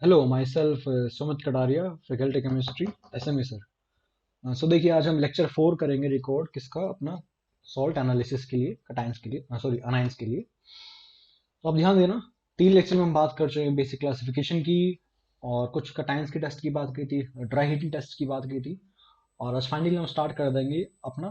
Hello myself Sumit Kataria, faculty chemistry, SMA sir. So देखिए, आज हम लेक्चर 4 करेंगे रिकॉर्ड किसका, अपना सॉल्ट एनालिसिस के लिए, कटाइंस के लिए, सॉरी अनाइंस के लिए। तो आप ध्यान देना, 3 लेक्चर में हम बात कर चुके हैं बेसिक क्लासिफिकेशन की, और कुछ कटाइंस की टेस्ट की बात की थी, ड्राई हीटिंग टेस्ट की बात की थी। और आज फाइनली हम स्टार्ट कर देंगे अपना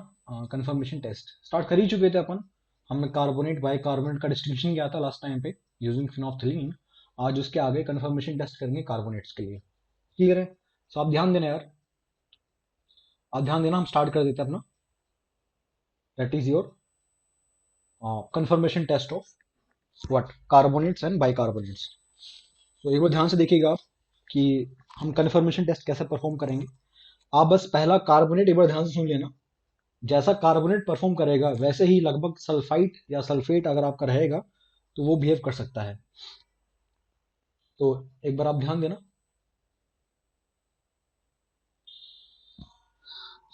कंफर्मेशन टेस्ट। स्टार्ट कर ही चुके थे अपन। हमने कार्बोनेट बाई कार्बोनेट का डिस्टिंक्शन किया था लास्ट टाइम पे यूजिंग फिनोल्फथलीन। आज उसके आगे कंफर्मेशन टेस्ट करेंगे कार्बोनेट्स के लिए। क्लियर है? तो आप ध्यान देना यार, आप ध्यान देना, हम स्टार्ट कर देते हैं अपना। That is your confirmation test of what, carbonates and bicarbonates. तो एक बार ध्यान से देखिएगा आप कि हम कंफर्मेशन टेस्ट कैसे परफॉर्म करेंगे। आप बस पहला कार्बोनेट एक बार ध्यान से सुन लेना। जैसा कार्बोनेट परफॉर्म करेगा वैसे ही लगभग सल्फाइट या सल्फेट अगर आपका रहेगा तो वो बिहेव कर सकता है। तो एक बार आप ध्यान देना।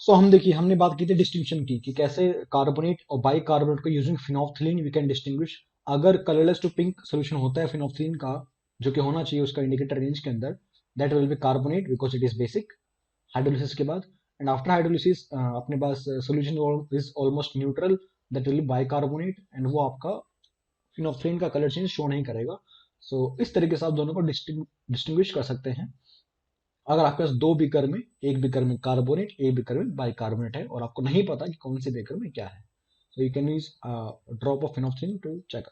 सो हम देखिए, हमने बात की थी डिस्टिंक्शन की कि कैसे कार्बोनेट और बाई कार्बोनेट को using phenolphthalein we can distinguish. अगर कलरलेस टू पिंक सोल्यूशन होता है फिनोल्फथलीन का, जो कि होना चाहिए उसका इंडिकेटर रेंज के अंदर, that will be carbonate because it is basic hydrolysis के बाद। एंड आफ्टर हाइड्रोलिसिस अपने पास solution is almost neutral, that will be bicarbonate, and वो आपका फिनोल्फथलीन का कलर चेंज शो नहीं करेगा। सो इस तरीके से आप दोनों को डिस्टिंग्विश कर सकते हैं। अगर आपके पास दो बीकर में, एक बीकर में कार्बोनेट, एक बीकर में बाइकार्बोनेट है, और आपको नहीं पता कि कौन से बीकर में क्या है, तो you can use drop of phenolphthalein to check.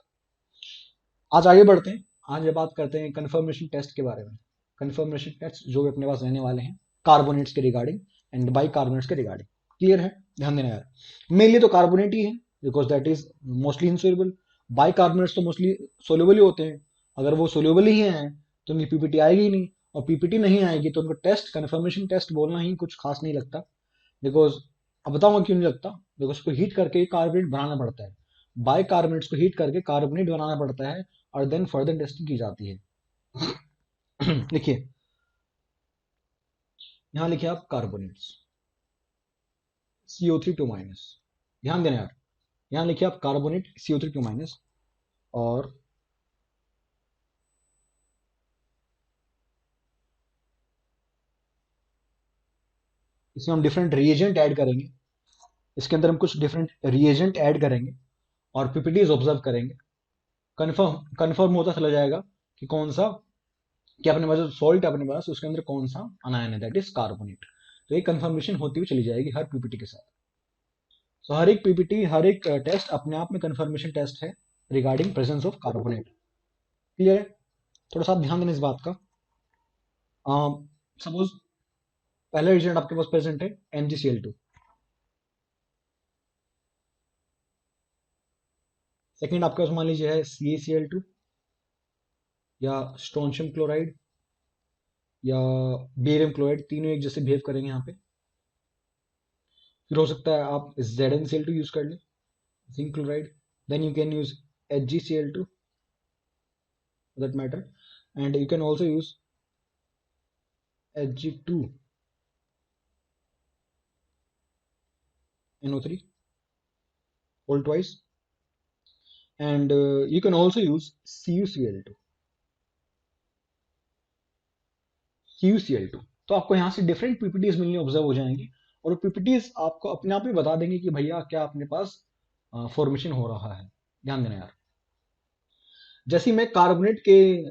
आज आगे बढ़ते हैं। आज ये बात करते हैं कंफर्मेशन टेस्ट के बारे में। कंफर्मेशन टेस्ट जो भी अपने पास रहने वाले हैं कार्बोनेट्स के रिगार्डिंग एंड बाइकार्बोनेट्स के रिगार्डिंग। क्लियर है? ध्यान देना यार, मेनली तो कार्बोनेट ही है because that is mostly insoluble. Bicarbonates तो मोस्टली सोल्यूबल ही होते हैं। अगर वो सोल्यूबल ही हैं तो उनकी पीपीटी आएगी ही नहीं, और पीपीटी नहीं आएगी तो उनको टेस्ट, कंफर्मेशन टेस्ट बोलना ही कुछ खास नहीं लगता। बिकॉज अब बताऊंगा क्यों नहीं लगता। बिकॉज उसको हीट करके कार्बोनेट बनाना पड़ता है, बाई कार्बोनेट्स को हीट करके कार्बोनेट बनाना पड़ता है, और देन फर्दर टेस्टिंग की जाती है। लिखिए, यहां लिखिए आप कार्बोनेट्स, CO3 2-। ध्यान देना यार, यहां लिखिए आप कार्बोनेट CO3 2-, और इसमें हम डिफरेंट रिएजेंट ऐड करेंगे। इसके अंदर हम कुछ डिफरेंट रिएजेंट ऐड करेंगे और पीपीटीज ऑब्जर्व करेंगे। कंफर्म कंफर्म होता चला जाएगा कि कौन सा, कि अपने पास जो सॉल्ट है अपने पास उसके अंदर कौन सा अनायन है, दैट इज कार्बोनेट। तो ये कंफर्मेशन होती हुई चली जाएगी हर पीपीटी के साथ। सो हर एक पीपीटी, हर एक टेस्ट अपने आप में कंफर्मेशन टेस्ट है regarding presence of carbonate. Clear है? थोड़ा सा ध्यान देना इस बात का। सपोज पहला रिएजेंट आपके पास प्रेजेंट है MgCl2। सेकंड आपके पास मान लीजिए है CaCl2, या स्ट्रोंशियम क्लोराइड, या बेरियम क्लोराइड, तीनों एक जैसे बिहेव करेंगे यहाँ पे। फिर हो सकता है आप ZnCl2 यूज कर लें, zinc chloride. Then you can use HgCl2 for that matter, and you can also use Hg2NO3 whole twice, and you can also use CuCl2। CuCl2 तो आपको यहाँ से डिफरेंट पीपीटीज मिलनी ऑब्जर्व हो जाएंगी, और पीपीटीज आपको अपने आप ही बता देंगे कि भैया क्या अपने पास फॉर्मेशन हो रहा है। ध्यान देना यार, जैसे ही मैं कार्बोनेट के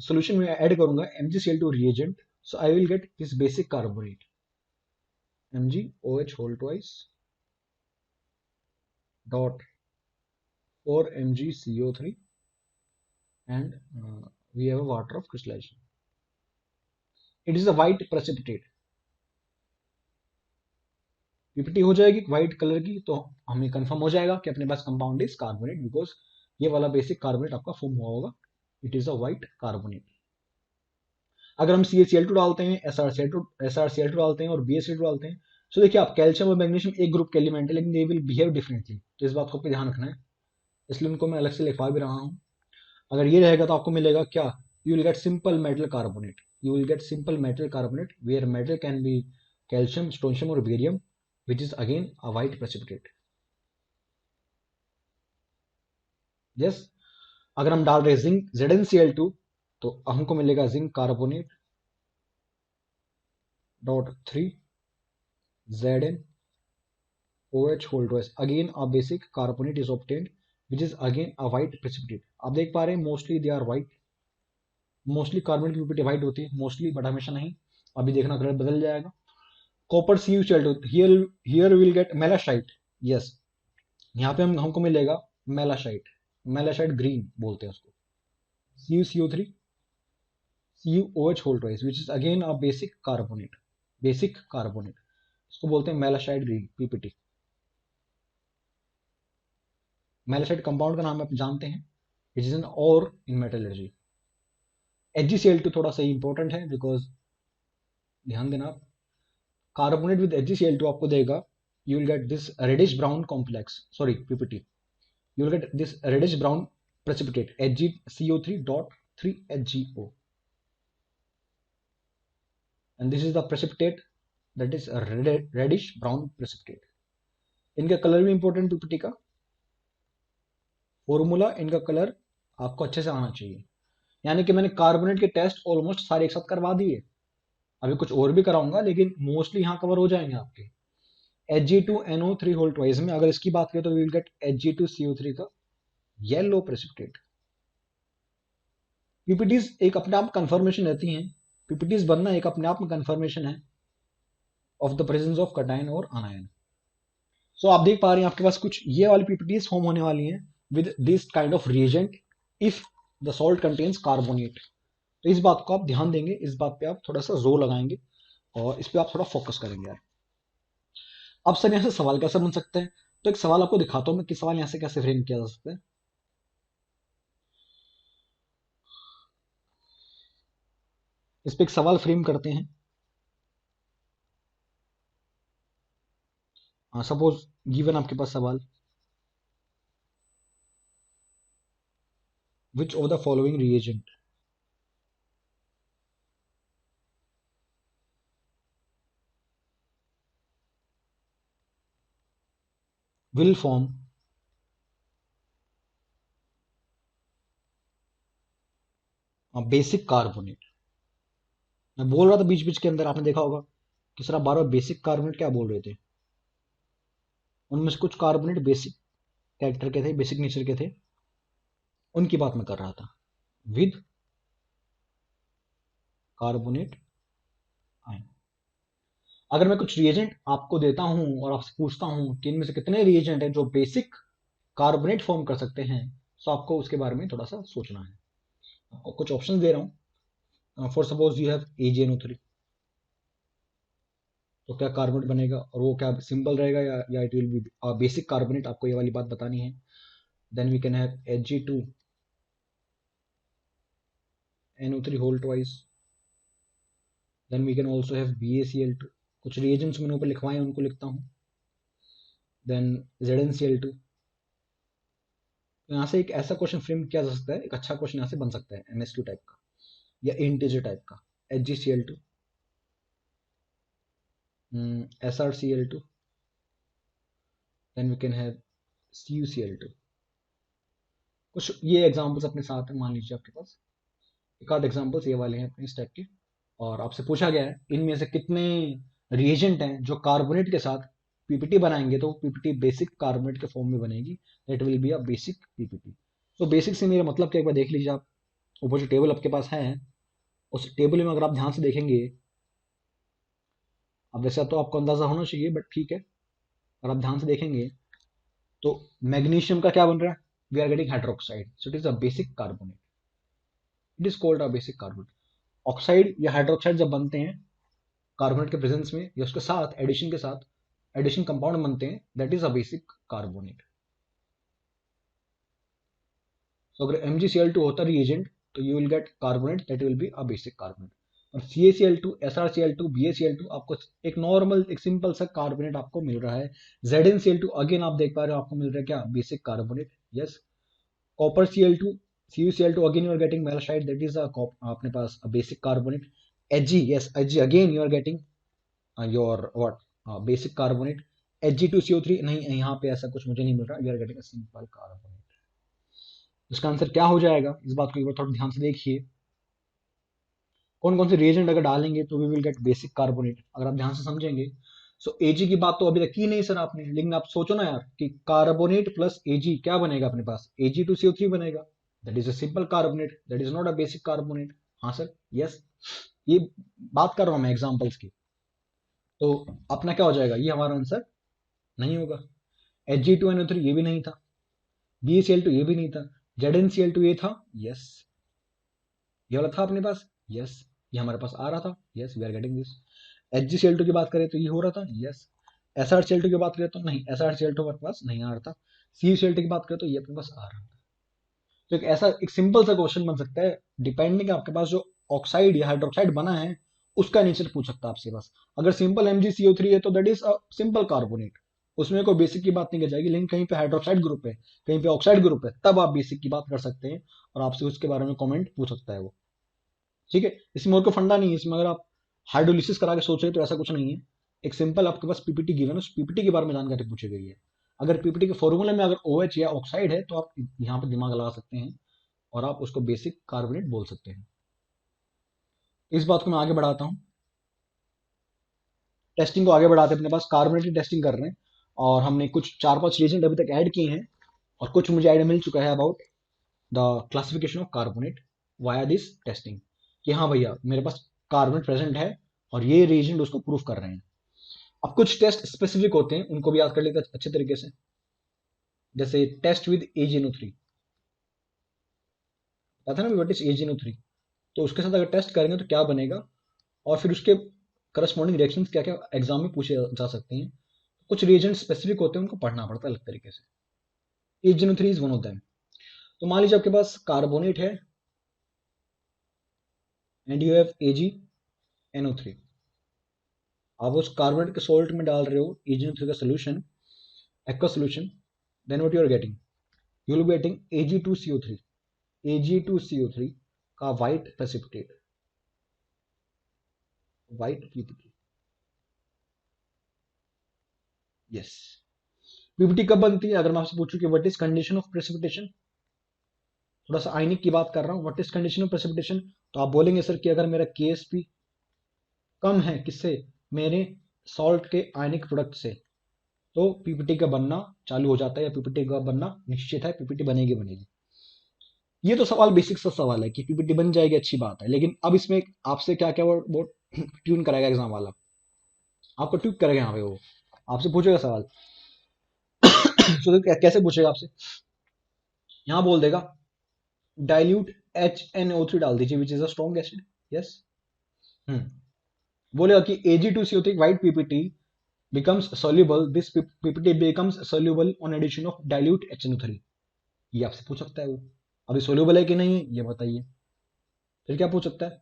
सॉल्यूशन में ऐड करूंगा MgCl2 reagent, so I will get this basic carbonate MgOH whole twice dot 4 MgCO3, and we have a water of crystallization. It is a white precipitate। PPT हो जाएगी व्हाइट कलर की, तो हमें confirm हो जाएगा कि अपने पास कंपाउंड इज कार्बोनेट, बिकॉज ये वाला बेसिक कार्बोनेट आपका फॉर्म हुआ होगा। It is a white carbonate. अगर हम CaCl2 डालते हैं, SrCl2 डालते हैं, और BaCl2 डालते हैं, तो देखिए आप, कैल्शियम और मैग्नीशियम एक ग्रुप के एलिमेंट है लेकिन दे विल बिहेव डिफरेंटली, तो इस बात को ध्यान रखना है। इसलिए उनको मैं अलग से लिखवा भी रहा हूँ। अगर ये रहेगा तो आपको मिलेगा क्या, you will get simple metal carbonate. You will get simple metal carbonate where metal can be calcium, strontium और barium, which is again a white precipitate। yes, अगर हम डाल रहे हैं जिंक ZnCl2, तो हमको मिलेगा zinc carbonate .3 ZnOH whole twice. Again a basic carbonate is obtained which is again a white precipitate. आप देख पा रहे हैं mostly they are white, mostly carbonate की प्यूपिटी व्हाइट होती है, मोस्टली बट हमेशा नहीं, अभी देखना कलर बदल जाएगा. Copper CuCl2, here will get malachite. Yes, यहाँ पे हमको मिलेगा मेलासाइट, मेलासाइट ग्रीन बोलते हैं उसको. CuCO3 CuOH whole twice which is again a basic carbonate, इसको बोलते हैं मेलासाइट ग्रीन पीपीटी. मेलासाइट कंपाउंड का नाम आप जानते हैं, विच इज एन और इन मेटलर्जी. HgCl2 थोड़ा सा इंपॉर्टेंट है बिकॉज ध्यान देना, कार्बोनेट विद HgCl2 आपको देगा, you will get this reddish brown complex, sorry PPT, you will get this reddish brown precipitate HgCO3.3HgO, and this is the precipitate that is a reddish brown precipitate. इनका colour भी important PPT का formula, इनका colour आपको अच्छे से आना चाहिए. यानी कि मैंने कार्बोनेट के टेस्ट ऑलमोस्ट सारे एक साथ करवा दिए, अभी कुछ और भी कराऊंगा लेकिन मोस्टली यहाँ कवर हो जाएंगे आपके. Hg2NO3 होल ट्वाइस में अगर इसकी बात करें तो वी विल गेट Hg2CO3 का येलो प्रेसिपिटेट. पीपीटीज एक अपने आप कंफर्मेशन रहती हैं, पीपीटीज बनना एक अपने आप में कंफर्मेशन है of the presence of cation और आनायन. सो आप देख पा रहे हैं आपके पास कुछ ये वाली पीपीटीज फॉर्म होने वाली हैं with this kind of reagent if the salt contains carbonate. तो इस बात को आप ध्यान देंगे, इस बात पे आप थोड़ा सा जोर लगाएंगे और इस पे आप थोड़ा फोकस करेंगे यार. अब सर यहाँ से सवाल कैसे बन सकते हैं, तो एक सवाल आपको दिखाता हूं मैं कि सवाल यहाँ से कैसे फ्रेम किया जा सकता है. इस पे एक सवाल फ्रेम करते हैं. सपोज गिवन आपके पास सवाल, which of the following reagent will form a basic carbonate. मैं बोल रहा था बीच बीच के अंदर, आपने देखा होगा कि सर आप बार बार बेसिक कार्बोनेट क्या बोल रहे थे. उनमें से कुछ कार्बोनेट बेसिक कैरेक्टर के थे, बेसिक नेचर के थे, उनकी बात मैं कर रहा था. With carbonate ion. अगर मैं कुछ रिएजेंट आपको देता हूं और आपसे पूछता हूं कि इनमें से कितने रिएजेंट हैं जो बेसिक कार्बोनेट फॉर्म कर सकते हैं, तो आपको उसके बारे में थोड़ा सा सोचना है. आपको कुछ ऑप्शन दे रहा हूं. For suppose you have AgNO3, तो क्या कार्बोनेट बनेगा और वो क्या सिंपल रहेगा या it will be basic carbonate, आपको ये वाली बात बतानी है. Then we can have Hg2NO3 whole twice. Then we can also have BaCl2. कुछ रिएजेंट्स मैंने ऊपर लिखवाए उनको लिखता हूँ. Then ZnCl2. यहाँ से एक ऐसा क्वेश्चन फ्रेम किया जा सकता है, एक अच्छा क्वेश्चन यहाँ से बन सकता है MSQ टाइप का या इंटीजर टाइप का. HgCl2, SrCl2, then we can have CuCl2. कुछ ये एग्जांपल्स अपने साथ हैं, मान लीजिए आपके पास एक आध एग्जांपल्स ये वाले हैं अपने इस टाइप के, और आपसे पूछा गया है इनमें से कितने रिएजेंट हैं जो कार्बोनेट के साथ पीपीटी बनाएंगे तो पीपीटी बेसिक कार्बोनेट के फॉर्म में बनेगी, that will be a basic PPT. तो बेसिक से मेरा मतलब क्या, एक बार देख लीजिए आप, ऊपर जो टेबल आपके पास है उस टेबल में अगर आप ध्यान से देखेंगे, अब वैसे तो आपको अंदाजा होना चाहिए बट ठीक है, अगर आप ध्यान से देखेंगे तो मैग्नीशियम का क्या बन रहा है, we are getting hydroxide, so it is a basic carbonate, it is called a basic carbonate. Oxide या हाइड्रोक्साइड जब बनते हैं कार्बोनेट के प्रेजेंस में या उसके साथ एडिशन के साथ एडिशन कंपाउंड बनते हैं, that is a basic carbonate. तो अगर MgCl2 होता रिएजेंट तो you will gate carbonate that will be a basic carbonate. और CaCl2, SrCl2, BaCl2 आपको एक नॉर्मल एक सिंपल सा कार्बोनेट आपको मिल रहा है. ZnCl2 अगेन आप देख पा रहे हो आपको मिल रहा है क्या, basic carbonate. Yes. Copper CL2, CuCl2 again you are getting malachite, that is a अपने पास a basic carbonate. Hg, yes, Hg again you are getting your what basic carbonate. Hg2CO3 नहीं, यहाँ पे ऐसा कुछ मुझे नहीं मिल रहा, you are getting a simple carbonate. इसका आंसर क्या हो जाएगा, इस बात को एक बार थोड़ा ध्यान से देखिए. कौन कौन से रिएजेंट अगर डालेंगे तो we will get basic carbonate, अगर आप ध्यान से समझेंगे। सो एजी की बात तो अभी तक की नहीं सर आपने, लेकिन आप सोचो ना यार कि कार्बोनेट प्लस एजी क्या बनेगा अपने पास, Ag2CO3 बनेगा। That is a simple carbonate, that is not a basic carbonate. हाँ सर, यस, ये बात कर रहा हूं मैं एग्जांपल्स की। तो अपना क्या हो जाएगा, ये हमारा आंसर नहीं होगा। Hg2NO3 ये भी नहीं था, BeCl2 ये भी नहीं था, ZnCl2 ये था, यस, ये वाला था अपने पास, यस, ये हमारे पास आ रहा था, yes, we are getting this. HgCl2 की बात करें तो ये हो रहा था, यस। SrCl2 की बात करें तो नहीं, SrCl2 हमारे पास नहीं आ रहा था। CuCl2 की बात करें तो ये अपने पास आ रहा था। तो एक ऐसा एक सिंपल सा क्वेश्चन बन सकता है, डिपेंडिंग आपके पास जो ऑक्साइड या हाइड्रोक्साइड बना है उसका नेचर पूछ सकता है आपसे बस। अगर सिंपल MgCO3 है तो that is a simple carbonate, उसमें कोई बेसिक की बात नहीं की जाएगी। लेकिन कहीं पे हाइड्रोक्साइड ग्रुप है, कहीं पे ऑक्साइड ग्रुप है, तब आप बेसिक की बात कर सकते हैं और आपसे उसके बारे में कमेंट पूछ सकता है वो। ठीक है, इसमें और कोई फंडा नहीं है, इसमें अगर आप हाइड्रोलिसिस करा के सोच रहे तो ऐसा कुछ नहीं है। एक सिंपल आपके पास पीपीटी गिवन है, उस पीपीटी के बारे में जानकारी पूछी गई है। अगर पीपीटी के फॉर्मूले में अगर OH या ऑक्साइड है तो आप यहाँ पर दिमाग लगा सकते हैं और आप उसको बेसिक कार्बोनेट बोल सकते हैं। इस बात को मैं आगे बढ़ाता हूँ, टेस्टिंग को आगे बढ़ाते अपने पास कार्बोनेट की टेस्टिंग कर रहे हैं। और हमने कुछ 4-5 रीजेंट अभी तक ऐड किए हैं, और कुछ मुझे आइडिया मिल चुका है about the classification of carbonate via this testing, कि हाँ भैया मेरे पास कार्बोनेट प्रेजेंट है और ये रीजेंट उसको प्रूफ कर रहे हैं। अब कुछ टेस्ट स्पेसिफिक होते हैं, उनको भी याद कर लेते हैं अच्छे तरीके से। जैसे टेस्ट विद AgNO3, पता ना व्हाट इज AgNO3, तो उसके साथ अगर टेस्ट करेंगे तो क्या बनेगा, और फिर उसके करस्पॉन्डिंग रिएक्शंस क्या क्या एग्जाम में पूछे जा सकते हैं। कुछ रिएजेंट स्पेसिफिक होते हैं, उनको पढ़ना पड़ता है अलग तरीके से। AgNO3 is one of them. तो मान लीजिए आपके पास कार्बोनेट है एंड यू हैव AgNO3, आप उस कार्बोनेट के सॉल्ट में डाल रहे हो AgNO3 का solution, aqua solution, then what you are getting, you will be getting Ag2CO3, Ag2CO3 का white precipitate, white PPT, yes. PPT कब बनती है, अगर मैं आपसे पूछूं कि what is condition of precipitation, थोड़ा सा आयनिक की बात कर रहा हूँ, what is condition of precipitation, तो आप बोलेंगे सर कि अगर मेरा KSP कम है किससे, मेरे सॉल्ट के आयनिक प्रोडक्ट से, तो पीपीटी का बनना चालू हो जाता है, या पीपीटी का बनना निश्चित है, पीपीटी बनेगी बनेगी। ये तो सवाल बेसिक सा सवाल है कि पीपीटी बन जाएगी, अच्छी बात है। लेकिन अब इसमें आपसे क्या क्या वो ट्यून कराएगा एग्जाम वाला, आपको ट्यून करेगा यहाँ पे वो, आपसे पूछेगा सवाल। तो कैसे पूछेगा आपसे, यहाँ बोल देगा डाइल्यूट HNO3 डाल दीजिए which is a strong acid, yes. बोलेगा कि Ag2CO3 white PPT becomes soluble, this PPT becomes soluble on addition of dilute HNO3, ये आपसे पूछ सकता है वो। अभी सोल्यूबल है कि नहीं है ये बताइए। फिर क्या पूछ सकता है,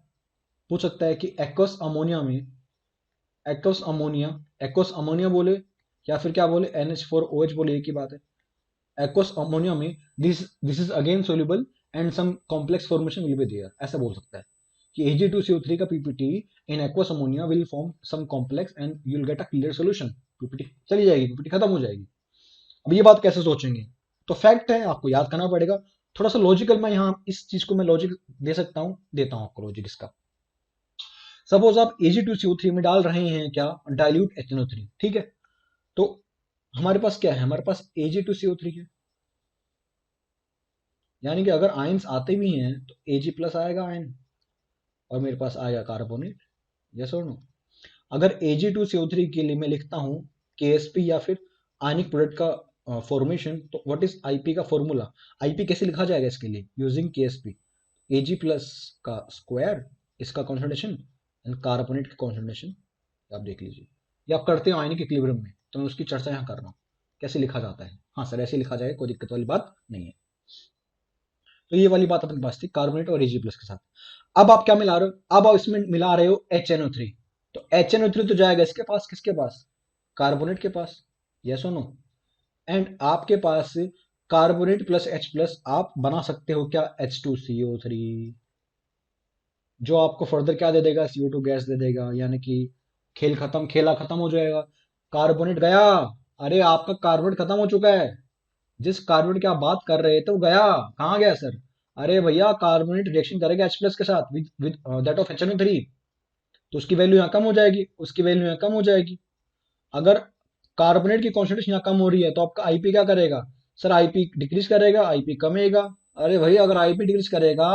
पूछ सकता है कि एक्वस अमोनिया में, एक्वस अमोनिया, एक्वस अमोनिया बोले या फिर क्या बोले NH4OH बोले, एक ही बात है। एक्वस अमोनिया में this is again soluble and some complex formation will be there, ऐसा बोल सकता है कि Ag2CO3 का PPT in aqueous ammonia will form some complex and you will get a clear solution, PPT चली जाएगी, पीपीटी खत्म हो जाएगी। अब ये बात कैसे सोचेंगे, तो फैक्ट है, आपको याद करना पड़ेगा। थोड़ा सा लॉजिकल मैं यहाँ इस चीज को मैं लॉजिक दे सकता हूँ, देता हूँ आपको लॉजिक इसका। सपोज आप Ag2CO3 में डाल रहे हैं क्या, डाइल्यूट HNO3, ठीक है। तो हमारे पास क्या है, हमारे पास Ag2CO3 है, यानी कि अगर आयंस आते भी हैं तो Ag प्लस आएगा आयन, और मेरे पास आएगा कार्बोनेट, यस और नो। अगर Ag2CO3 के लिए मैं लिखता हूँ KSP या फिर आयनिक प्रोडक्ट का फॉर्मेशन, तो व्हाट इज IP का फॉर्मूला, IP कैसे लिखा जाएगा इसके लिए, यूजिंग KSP, Ag प्लस का स्क्वायर, इसका कॉन्सेंट्रेशन एंड कार्बोनेट की कॉन्सेंट्रेशन, आप देख लीजिए। ये आप करते हो आयनिक इक्विलिब्रियम में, तो मैं उसकी चर्चा यहाँ कर रहा हूँ कैसे लिखा जाता है। हाँ सर ऐसे लिखा जाएगा, कोई दिक्कत वाली बात नहीं है। तो ये वाली बात अपने पास थी कार्बोनेट और Ag प्लस के साथ। अब आप क्या मिला रहे हो, अब आप इसमें मिला रहे हो HNO3, तो HNO3 तो जाएगा इसके पास, किसके पास, कार्बोनेट के पास, यस और नो। एंड आपके पास कार्बोनेट प्लस H प्लस आप बना सकते हो क्या, H2CO3, जो आपको फर्दर क्या दे देगा, CO2 गैस दे देगा, यानी कि खेल खत्म, खेला खत्म हो जाएगा। कार्बोनेट गया, अरे आपका कार्बोनेट खत्म हो चुका है, जिस कार्बोनेट की आप बात कर रहे थे वो गया, कहाँ गया सर, अरे भैया कार्बोनेट रिएक्शन करेगा H प्लस के साथ विद दैट ऑफ HNO3, तो उसकी वैल्यू यहाँ कम हो जाएगी, उसकी वैल्यू यहाँ कम हो जाएगी। अगर कार्बोनेट की कॉन्सेंट्रेशन यहाँ कम हो रही है तो आपका आईपी क्या करेगा? सर आईपी डिक्रीज करेगा, आईपी कमेगा। अरे भाई अगर आईपी डिक्रीज करेगा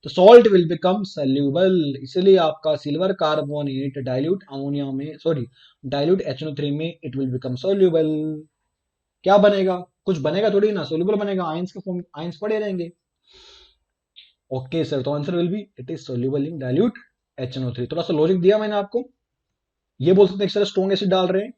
तो सॉल्ट विल बिकम सल्यूबल, इसलिए आपका सिल्वर कार्बोनेट डाइल्यूट अमोनिया में, सॉरी डाइल्यूट HNO3 में इट विल बिकम सॉल्यूबल। क्या बनेगा? कुछ बनेगा थोड़ी ना, सोल्यूबल बनेगा, आयंस के फॉर्म, आयंस पड़े रहेंगे। ओके सर, तो answer will be it is soluble in dilute HNO3। थोड़ा सा लॉजिक दिया मैंने आपको। ये बोल सकते हैं सर स्ट्रॉन्ग एसिड डाल रहे हैं,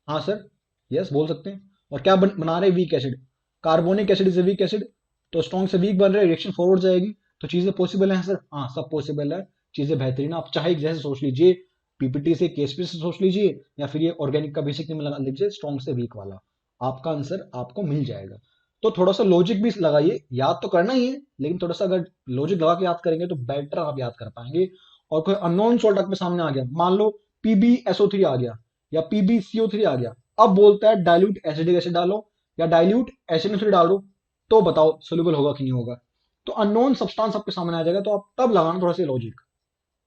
हाँ सर, यस बोल सकते हैं। और क्या बना रहे हैं? Weak acid. Carbonic acid is a weak acid, तो स्ट्रॉन्ग से वीक बन रहे हैं, रिएक्शन फॉरवर्ड जाएगी, तो चीजें पॉसिबल है सर, हाँ सब पॉसिबल है, चीजें बेहतरीन। आप चाहे जैसे सोच लीजिए, पीपीटी से केएसपी से सोच लीजिए, या फिर ये ऑर्गेनिक का बेसिक में लगा लीजिए स्ट्रॉन्ग से वीक वाला, आपका आंसर आपको मिल जाएगा। तो थोड़ा सा लॉजिक भी लगाइए, याद तो करना ही है, लेकिन थोड़ा सा अगर लॉजिक लगा के याद करेंगे तो बेटर आप याद कर पाएंगे। और कोई अननोन सॉल्ट आपके सामने आ गया, मान लो PbSO3 आ गया या PbCO3 आ गया, अब बोलता है डाइल्यूट एसिडिक एसिड डालो या डाइल्यूट HNO3 डालो, तो बताओ सोल्यूबल होगा कि नहीं होगा? तो अननोन सब्सटेंस आपके सामने आ जाएगा, तो आप तब लगाना थोड़ा सा लॉजिक।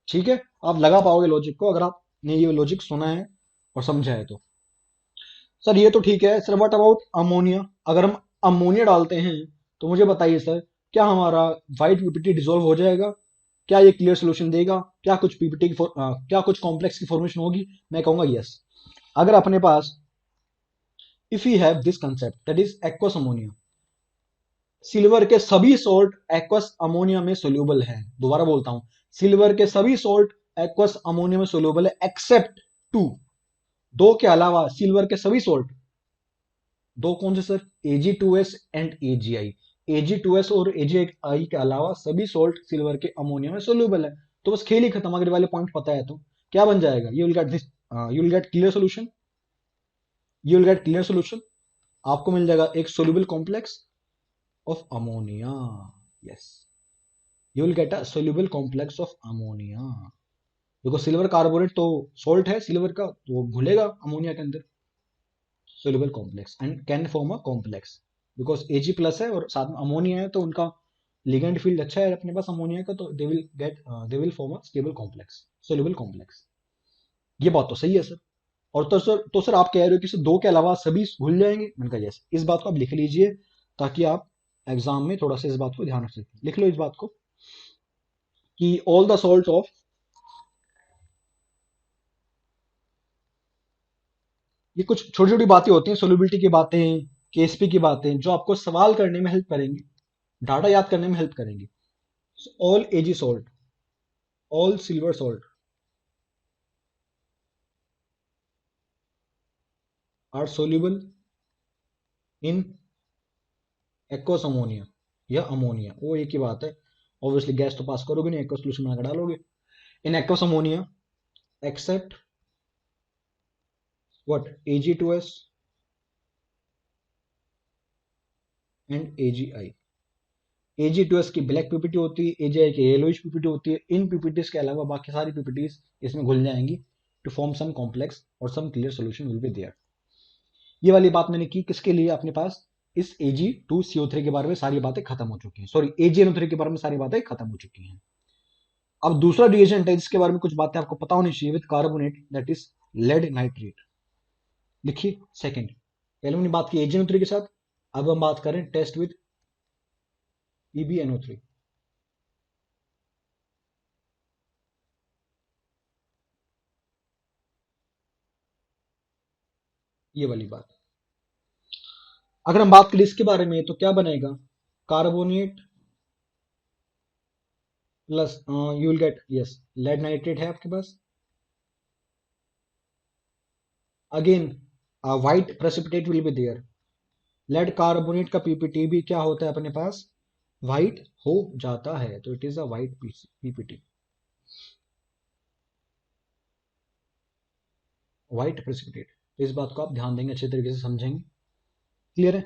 ठीक है, आप लगा पाओगे लॉजिक को अगर आपने ये लॉजिक सुना है और समझा है तो। सर ये तो ठीक है सर, व्हाट अबाउट अमोनिया? अगर हम अमोनिया डालते हैं तो मुझे बताइए सर, क्या हमारा व्हाइट पीपीटी डिसॉल्व हो जाएगा? क्या ये क्लियर सोल्यूशन देगा? क्या कुछ पीपीटी की क्या कुछ कॉम्प्लेक्स की फॉर्मेशन होगी? मैं कहूंगा यस। अगर अपने पास, if you have this concept that is aqueous ammonia, silver के सभी सॉल्ट एक्वस अमोनिया में सोल्यूबल है। दोबारा बोलता हूं, सिल्वर के सभी सॉल्ट एक्वस अमोनिया में सोल्यूबल है एक्सेप्ट टू, दो के अलावा सिल्वर के सभी सॉल्ट। दो कौन से sir? Ag2S and AgI। Ag2S और AgI के अलावा सभी सॉल्ट सिल्वर के अमोनिया में सोल्यूबल है। तो बस खेल ही खत्म, अगर वाले पॉइंट पता है तो। क्या बन जाएगा? You will get this, you will get clear solution, you will get clear solution. आपको मिल जाएगा एक soluble complex of ammonia. Yes, you will get a soluble complex of ammonia, because silver carbonate तो सॉल्ट है silver का, तो वो घुलेगा ammonia के अंदर। Soluble complex and can form a complex, because Ag plus है और साथ में अमोनिया है, तो उनका लिगेंड फील्ड अच्छा है अपने पास अमोनिया का, तो they will form a stable complex, soluble complex. ये बात तो सही है सर। और तो सर आप कह रहे हो कि सर दो के अलावा सभी घुल जाएंगे? मैंने कहा यस। इस बात को आप लिख लीजिए ताकि आप एग्जाम में थोड़ा सा इस बात को ध्यान रख सकें। लिख लो इस बात को कि ऑल द सॉल्ट ऑफ, ये कुछ छोटी छोटी बातें होती हैं, सोल्यूबिलिटी की बातें, केएसपी की बातें, जो आपको सवाल करने में हेल्प करेंगी, डाटा याद करने में हेल्प करेंगी। All AG salt, all silver salt are soluble in aqueous ammonia या अमोनिया, वो एक ही बात है। ऑब्वियसली गैस तो पास करोगे नहीं, एक्वस सोल्यूशन बनाकर डालोगे। In aqueous ammonia except what? Ag2S and AgI। Ag2S की ब्लैक पीपीटी होती है, AgI की येलोइश पीपीटी होती है। इन पीपीटीज के अलावा बाकी सारी पीपीटीज इसमें घुल जाएंगी टू फॉर्म सम कॉम्प्लेक्स और some clear solution will be there. ये वाली बात मैंने की किसके लिए? अपने पास इस Ag2CO3 के बारे में सारी बातें खत्म हो चुकी हैं, सॉरी AgNO3 के बारे में सारी बातें खत्म हो चुकी हैं। अब दूसरा रिएजेंट है जिसके बारे में कुछ बातें आपको पता होनी चाहिए, with carbonate, that is lead nitrate. लिखिए सेकंड, पहले हमने बात की AgNO3 के साथ, अब हम बात करें टेस्ट विद PbNO3। ये वाली बात, अगर हम बात करें इसके बारे में तो क्या बनेगा? Carbonate plus, you will get yes, lead nitrate है आपके पास। Again white precipitate will be there. Lead carbonate का पीपीटी भी क्या होता है अपने पास? व्हाइट हो जाता है, तो it is a white PPT, white precipitate. इस बात को आप ध्यान देंगे, अच्छे तरीके से समझेंगे। क्लियर है?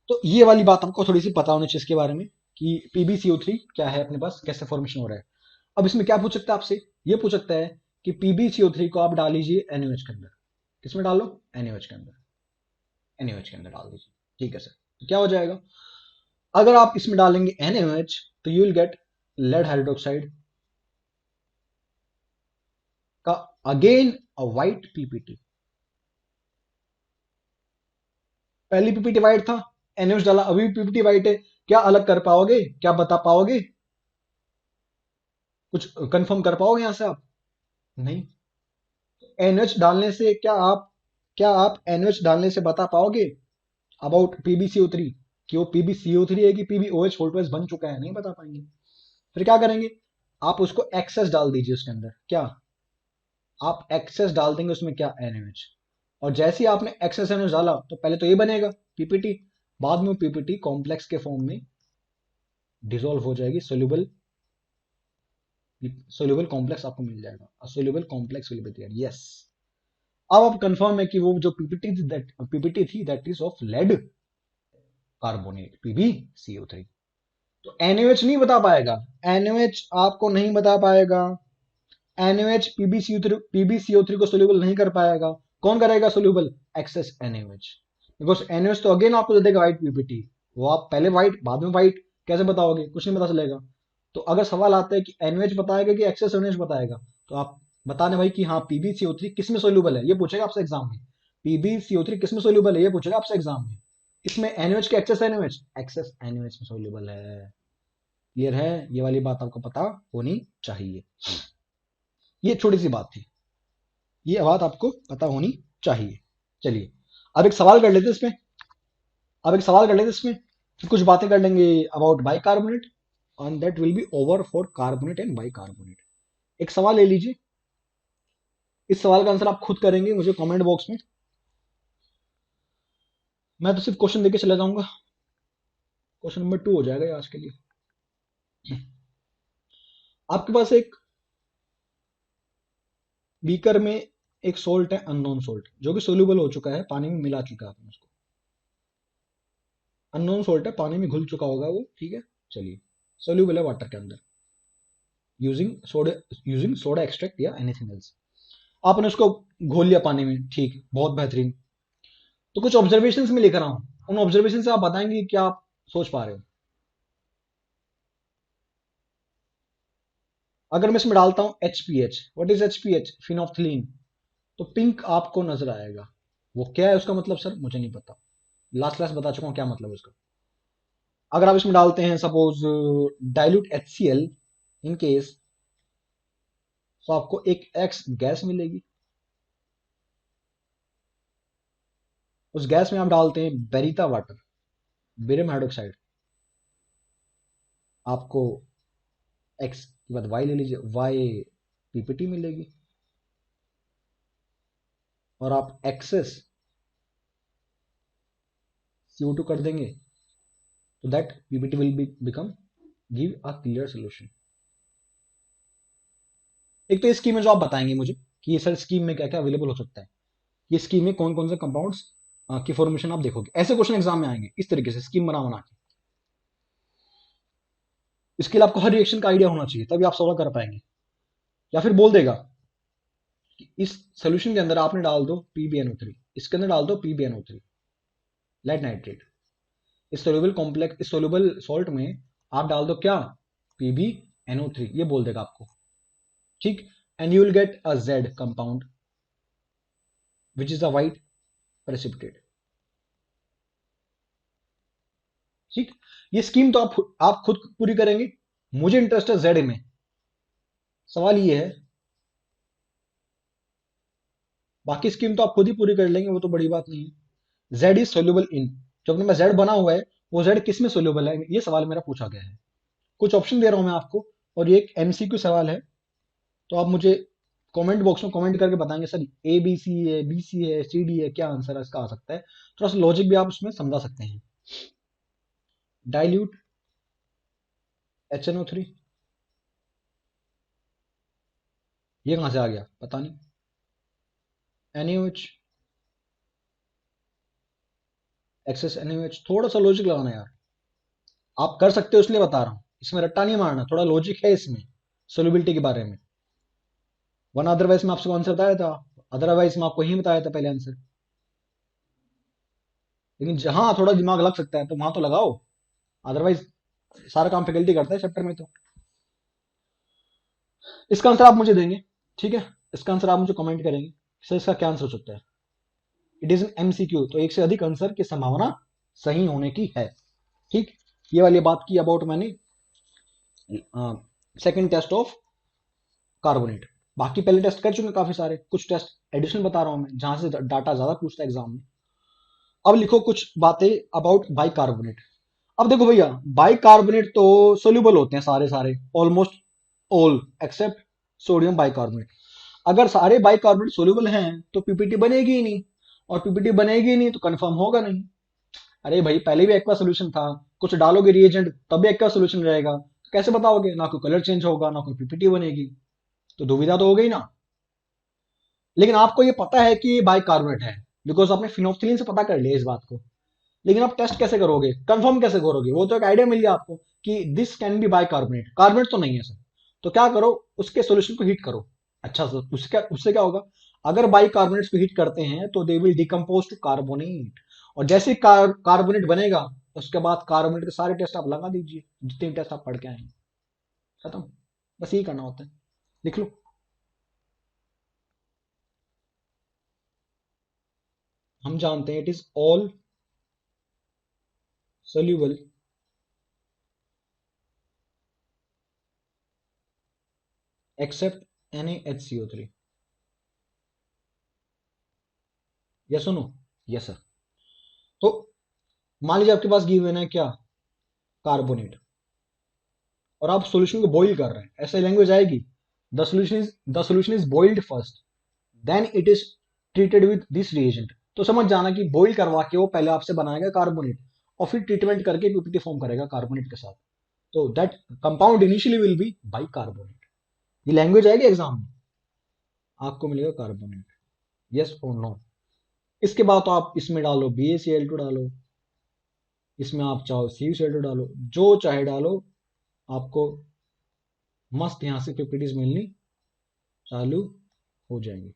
तो ये वाली बात आपको थोड़ी सी पता होनी चाहिए इसके बारे में कि PbCO3 क्या है अपने पास, कैसे फॉर्मेशन हो रहा है। अब इसमें क्या पूछ सकता है आपसे? ये पूछ सकता है कि PbCO3 को आप डाल लीजिए NaOH के अंदर। किसमें डालो? NaOH के अंदर, NaOH के अंदर डाल दीजिए। ठीक है सर, तो क्या हो जाएगा? अगर आप इसमें डालेंगे NaOH तो you will get lead hydroxide का अगेन अ वाइट पीपीटी। पहली पीपीटी वाइट था, NaOH डाला, अभी पीपीटी वाइट है। क्या अलग कर पाओगे, क्या बता पाओगे, कुछ कंफर्म कर पाओगे यहां से आप? नहीं। NaOH डालने से क्या आप NaOH डालने से बता पाओगे अबाउट PbCO3 कि वो PbCO3 है कि PbOH फोल्टवेज बन चुका है? नहीं बता पाएंगे। फिर क्या करेंगे, आप उसको एक्सेस डाल दीजिए उसके अंदर। क्या आप एक्सेस डाल देंगे उसमें, क्या NaOH, और जैसे ही आपने एक्सेस NaOH डाला तो पहले तो ये बनेगा पीपीटी, बाद में पीपीटी कॉम्प्लेक्स के फॉर्म में डिसॉल्व हो जाएगी, सोल्यूबल सोल्यूबल कॉम्प्लेक्स आपको मिल जाएगा, soluble complex will be there. Yes, अब आप कंफर्म है कि वो जो पीपीटी थी that is of lead carbonate PbCO3। तो NaOH नहीं बता पाएगा, NaOH आपको नहीं बता पाएगा, NaOH PbCO3 को सोल्यूबल नहीं कर पाएगा। कौन करेगा soluble? Excess NaOH। Because NaOH तो अगेन आपको दे देगा व्हाइट पीपीटी, वो आप पहले व्हाइट बाद में व्हाइट कैसे बताओगे, कुछ नहीं पता चलेगा। तो अगर सवाल आता है कि NaOH बताएगा कि एक्सेस NaOH बताएगा, तो आप बताने भाई कि हाँ PbCO3 किस में सोल्यूबल है, ये पूछेगा आपसे एग्जाम में। PbCO3 किस में सोल्यूबल है, ये पूछेगा आपसे एग्जाम में। इसमें NaOH के एक्सेस NaOH, एक्सेस NaOH में सोल्यूबल है। क्लियर है? ये वाली बात आपको पता होनी चाहिए। ये छोटी सी बात थी, ये बात आपको पता होनी चाहिए। चलिए अब एक सवाल कर लेते हैं इसमें, फिर कुछ बातें कर लेंगे about bicarbonate, and that will B over for carbonate and bicarbonate. एक सवाल ले लीजिए, इस सवाल का आंसर आप खुद करेंगे मुझे कमेंट बॉक्स में, मैं तो सिर्फ क्वेश्चन देके चला जाऊंगा। क्वेश्चन नंबर 2 हो जाएगा ये आज के लिए। आपके पास एक बीकर में एक सोल्ट है, अननोन सोल्ट, जो कि सोल्यूबल हो चुका है, पानी में मिला चुका है आपने उसको। अननोन सोल्ट है, पानी में घुल चुका होगा वो, ठीक है। चलिए, सोल्यूबल है वाटर के अंदर, यूजिंग सोडा एक्सट्रैक्ट या एनीथिंग एल्स। आपने उसको घोल लिया पानी में, ठीक, बहुत बेहतरीन। तो कुछ ऑब्जर्वेशंस में लेकर आऊं, उन ऑब्जर्वेशन से आप बताएंगे कि क्या आप सोच पा रहे हो। अगर मैं इसमें डालता हूं HPH, व्हाट इज HPH? फिनोफ्थिलीन, तो पिंक आपको नजर आएगा। वो क्या है उसका मतलब सर? मुझे नहीं पता, लास्ट क्लास बता चुका हूं क्या मतलब है उसका। अगर आप इसमें डालते हैं suppose dilute HCl in case, तो आपको एक एक्स गैस मिलेगी। उस गैस में आप डालते हैं बेरिता वाटर, बेरियम हाइड्रोक्साइड, आपको एक्स के बाद वाई ले लीजिए, वाई पीपीटी मिलेगी। और आप एक्सेस CO2 कर देंगे तो that PPT will be become give a clear solution. एक तो इस स्कीम में जो आप बताएंगे मुझे कि ये सर स्कीम में क्या क्या अवेलेबल हो सकता है, ये स्कीम में कौन कौन से कंपाउंड्स की फॉर्मेशन आप देखोगे, ऐसे क्वेश्चन एग्जाम में आएंगे इस तरीके से स्कीम बना बना के। इसके लिए आपको हर रिएक्शन का आइडिया होना चाहिए, तभी आप सॉल्व कर पाएंगे। या फिर बोल देगा कि इस सोल्यूशन के अंदर आपने डाल दो PbNO3, इसके अंदर डाल दो PbNO3 लेड नाइट्रेट, इस सोल्यूबल कॉम्प्लेक्स, इस सोल्यूबल सॉल्ट में आप डाल दो क्या? PbNO3, ये बोल देगा आपको, ठीक। And you will get a Z compound which is a white precipitate, ठीक। ये स्कीम तो आप खुद पूरी करेंगे, मुझे इंटरेस्ट है Z में। सवाल ये है, बाकी स्कीम तो आप खुद ही पूरी कर लेंगे, वो तो बड़ी बात नहीं है। Z इज सोल्यूबल इन, जो अपने में Z बना हुआ है वो Z किस में सोल्यूबल है, ये सवाल मेरा पूछा गया है। कुछ ऑप्शन दे रहा हूं मैं आपको, और ये एक MCQ सवाल है, तो आप मुझे कमेंट बॉक्स में कमेंट करके बताएंगे सर ABC है, BC है, CD है, क्या आंसर है इसका आ सकता है। थोड़ा सा लॉजिक भी आप उसमें समझा सकते हैं। डाइल्यूट HNO3, ये कहां से आ गया पता नहीं। NaOH, एक्सेस NaOH, थोड़ा सा लॉजिक लगाना यार, आप कर सकते हो इसलिए बता रहा हूं, इसमें रट्टा नहीं मारना, थोड़ा लॉजिक है इसमें सोल्यूबिलिटी के बारे में। वन अदरवाइज मैं आपको आंसर बताया था, अदरवाइज मैं आपको ही बताया था पहले आंसर। लेकिन जहां थोड़ा दिमाग लग सकता है तो वहां तो लगाओ। अदरवाइज सारा काम फैकल्टी करता है चैप्टर में। तो इसका आंसर आप मुझे देंगे, ठीक है, इसका आंसर आप मुझे कमेंट करेंगे सर इसका क्या आंसर हो सकता है। इट इज एन एमसीक्यू, तो एक से अधिक आंसर की संभावना सही होने की है। ठीक, ये वाली बात की अबाउट मैंने सेकंड टेस्ट ऑफ कार्बोनेट। बाकी पहले टेस्ट कर चुके काफी सारे, कुछ टेस्ट एडिशनल बता रहा हूं मैं जहां से डाटा ज्यादा पूछता है एग्जाम में। अब लिखो कुछ बातें अबाउट बाइकार्बोनेट। अब देखो भैया, बाइकार्बोनेट तो सोल्यूबल होते हैं सारे सारे, almost all except sodium bicarbonate. अगर सारे बाइकार्बोनेट सोल्यूबल हैं तो पीपीटी बनेगी ही नहीं, और पीपीटी बनेगी ही नहीं तो कंफर्म होगा नहीं। अरे भाई पहले भी एक्वा सोल्यूशन था, कुछ डालोगे रिएजेंट तब भी एक्वा सोल्यूशन रहेगा, तो कैसे बताओगे, ना कोई कलर चेंज होगा ना कोई पीपीटी बनेगी, तो दुविधा तो हो गई ना। लेकिन आपको ये पता है कि ये बाइकार्बोनेट है, बिकॉज आपने फिनोल्फथालीन से पता कर लिया इस बात को। लेकिन आप टेस्ट कैसे करोगे, कंफर्म कैसे करोगे, वो तो एक आइडिया मिल गया आपको कि this can be bicarbonate, carbonate तो नहीं है सर। तो क्या करो, उसके सोल्यूशन को हीट करो। अच्छा सर उससे क्या होगा, अगर बाइकार्बोनेट्स को हीट करते हैं तो they will decompose to carbonate, और जैसे ही कार्बोनेट बनेगा उसके बाद कार्बोनेट के सारे टेस्ट आप लगा दीजिए, जितने टेस्ट आप पढ़ के आए, खत्म। बस यही करना होता है, लिख लो। हम जानते हैं it is all soluble except NaHCO3। Yes सुनो, यस सर। तो मान लीजिए आपके पास गिवन है क्या, कार्बोनेट, और आप सॉल्यूशन को बॉईल कर रहे हैं, ऐसे लैंग्वेज आएगी, the solution is boiled first then it is treated with this reagent. तो समझ जाना कि बॉईल करवा के वो पहले आपसे बनाएगा कार्बोनेट, और फिर ट्रीटमेंट करके पीपीटी फॉर्म करेगा कार्बोनेट के साथ। तो that compound initially will be bicarbonate. ये लैंग्वेज आएगी एग्जाम में, आपको मिलेगा कार्बोनेट, यस और नो। इसके बाद तो आप इसमें डालो BaCl2 डालो, इसमें आप चाहो CuCl2 डालो, जो चाहे डालो, आपको मस्त यहां से पीपीटीज मिलनी चालू हो जाएंगे।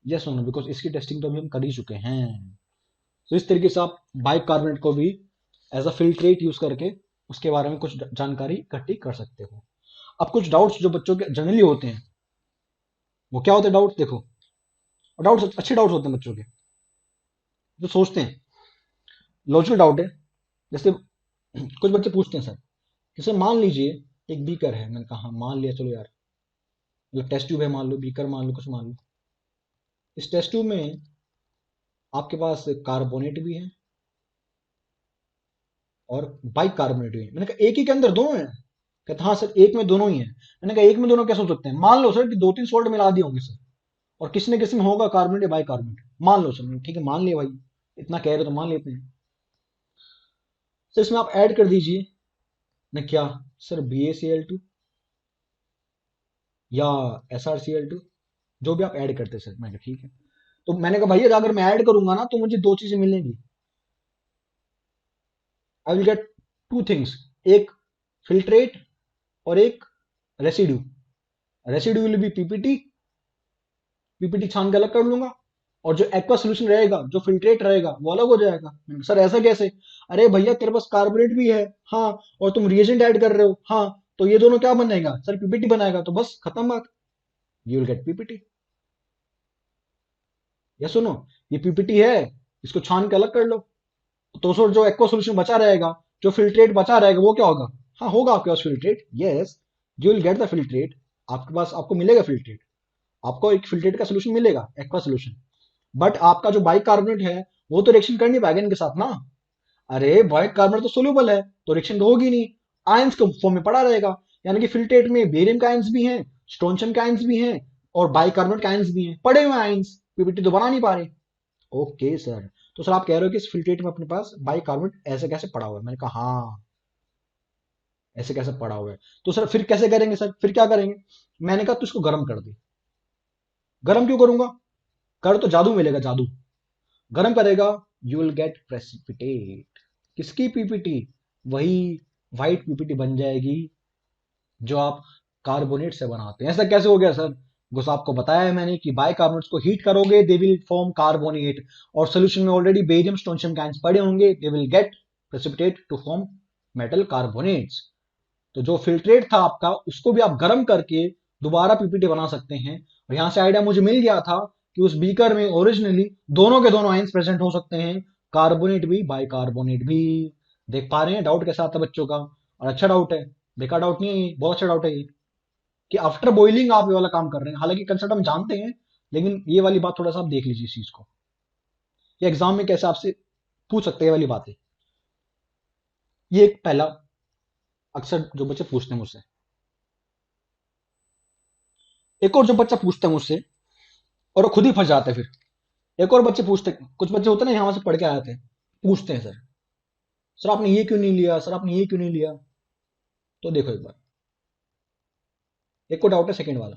यस और नो, बिकॉज इसकी टेस्टिंग तो अभी हम कर ही चुके हैं। तो इस तरीके से आप बाइकार्बोनेट को भी एज अ फिल्ट्रेट यूज करके उसके बारे में कुछ जानकारी इकट्ठी कर सकते हो। अब कुछ डाउट्स जो बच्चों के जनरली होते हैं, वो क्या होते हैं डाउट्स, देखो डाउट्स अच्छे डाउट्स होते हैं बच्चों के, जो सोचते हैं लॉजिकल डाउट है। जैसे कुछ बच्चे पूछते हैं सर, जैसे मान लीजिए एक बीकर है, मैंने कहा हाँ, मान लिया चलो यार, मतलब टेस्ट ट्यूब है मान लो, बीकर मान लो, कुछ मान लो, इस टेस्ट ट्यूब में आपके पास कार्बोनेट भी है और बाइकार्बोनेट भी है। मैंने कहा एक ही के अंदर दोनों है, कहते हाँ सर एक में दोनों ही है। मैंने कहा एक में दोनों कैसे हो सकते हैं, मान लो सर कि 2-3 सोल्ट मिला दिए होंगे सर, और किसी न किसी में होगा कार्बोनेट या बाइकार्बोनेट, मान लो सर, ठीक है मान लिया भाई, इतना कह रहे तो मान लेते हैं। सर इसमें आप ऐड कर दीजिए ना, क्या सर, BaCl2 या SrCl2, जो भी आप ऐड करते सर। मैंने कहा ठीक है। तो मैंने कहा भैया अगर मैं ऐड करूंगा ना तो मुझे दो चीजें मिलेंगी, I will get two things, एक फिल्ट्रेट और एक residue. Residue will be PPT, PPT छान के अलग कर लूंगा, और जो एक्वा सोल्यूशन रहेगा, जो फिल्ट्रेट रहेगा, वो अलग हो जाएगा। मैंने कहा, सर ऐसा कैसे, अरे भैया तेरे पास कार्बोनेट भी है, हाँ, और तुम रिएजेंट ऐड कर रहे हो, हाँ, तो ये दोनों क्या बनेगा सर, पीपीटी बनाएगा, तो बस खत्म बात, यू विल गेट पीपीटी। या सुनो, ये पीपीटी है, इसको छान के अलग कर लो, तो सर जो एक्वा सोल्यूशन बचा रहेगा, जो फिल्ट्रेट बचा रहेगा, वो क्या होगा, हाँ होगा आपके पास filtrate, yes, you will get the filtrate, आपके पास आपको मिलेगा फिल्ट्रेट, आपको एक फिल्ट्रेट का सोल्यूशन मिलेगा, एक्वा सोल्यूशन। बट आपका जो बाइकार्बोनेट है वो तो रिएक्शन कर नहीं पाएगा इनके साथ ना। अरे बाइकार्बोनेट तो सोल्यूबल है, तो रिएक्शन तो होगी नहीं, आयंस के फॉर्म में पड़ा रहेगा। यानी कि फिल्ट्रेट में बेरियम के आयंस भी हैं, स्ट्रोंशियम के आयंस भी हैं, और बाइकार्बोनेट के आयंस भी हैं, पड़े हुए आयंस, पीपीटी तो बना नहीं पा रहे। ओके सर, तो सर आप कह रहे हो कि इस फिल्ट्रेट में अपने पास बाइकार्बोनेट ऐसे कैसे पड़ा हुआ है। मैंने कहा हाँ, ऐसे कैसे पड़ा हुआ है। तो सर फिर कैसे करेंगे सर, फिर क्या करेंगे। मैंने कहा तो इसको गर्म कर दे। गर्म क्यों करूंगा, कर तो जादू मिलेगा, जादू। गर्म करेगा, यू विल गेट प्रेसिपिटेट। किसकी पीपीटी, वही व्हाइट पीपीटी बन जाएगी जो आप कार्बोनेट से बनाते हैं। ऐसा कैसे हो गया सर, बस आपको बताया है मैंने कि बाइकार्बोनेट्स को हीट करोगे, दे विल फॉर्म कार्बोनेट, और सोल्यूशन में ऑलरेडी बेरियम स्ट्रोंशियम के आयंस पड़े होंगे, they will get precipitate to form metal carbonates. तो जो फिल्ट्रेट था आपका उसको भी आप गर्म करके दोबारा पीपीटी बना सकते हैं। और यहां से आइडिया मुझे मिल गया था कि उस बीकर में ओरिजिनली दोनों के दोनों आइंस प्रेजेंट हो सकते हैं, कार्बोनेट भी बाइकार्बोनेट भी। देख पा रहे हैं डाउट कैसा आता है बच्चों का, और अच्छा डाउट है, बेकार डाउट नहीं है ये, बहुत अच्छा डाउट है ये, कि आफ्टर बॉइलिंग आप ये वाला काम कर रहे हैं। हालांकि कंसेप्ट हम जानते हैं, लेकिन ये वाली बात थोड़ा सा आप देख लीजिए इस चीज को, ये एग्जाम में कैसे आपसे पूछ सकते हैं ये वाली बातें। ये एक पहला अक्सर जो बच्चे पूछते हैं मुझसे। एक और जो बच्चा पूछता है मुझसे और वो खुद ही फंस जाते हैं फिर, एक और बच्चे पूछते, कुछ बच्चे होते हैं ना यहाँ से पढ़ के आए थे, पूछते हैं सर, सर आपने ये क्यों नहीं लिया, सर आपने ये क्यों नहीं लिया। तो देखो एक बार, एक को डाउट है सेकंड वाला,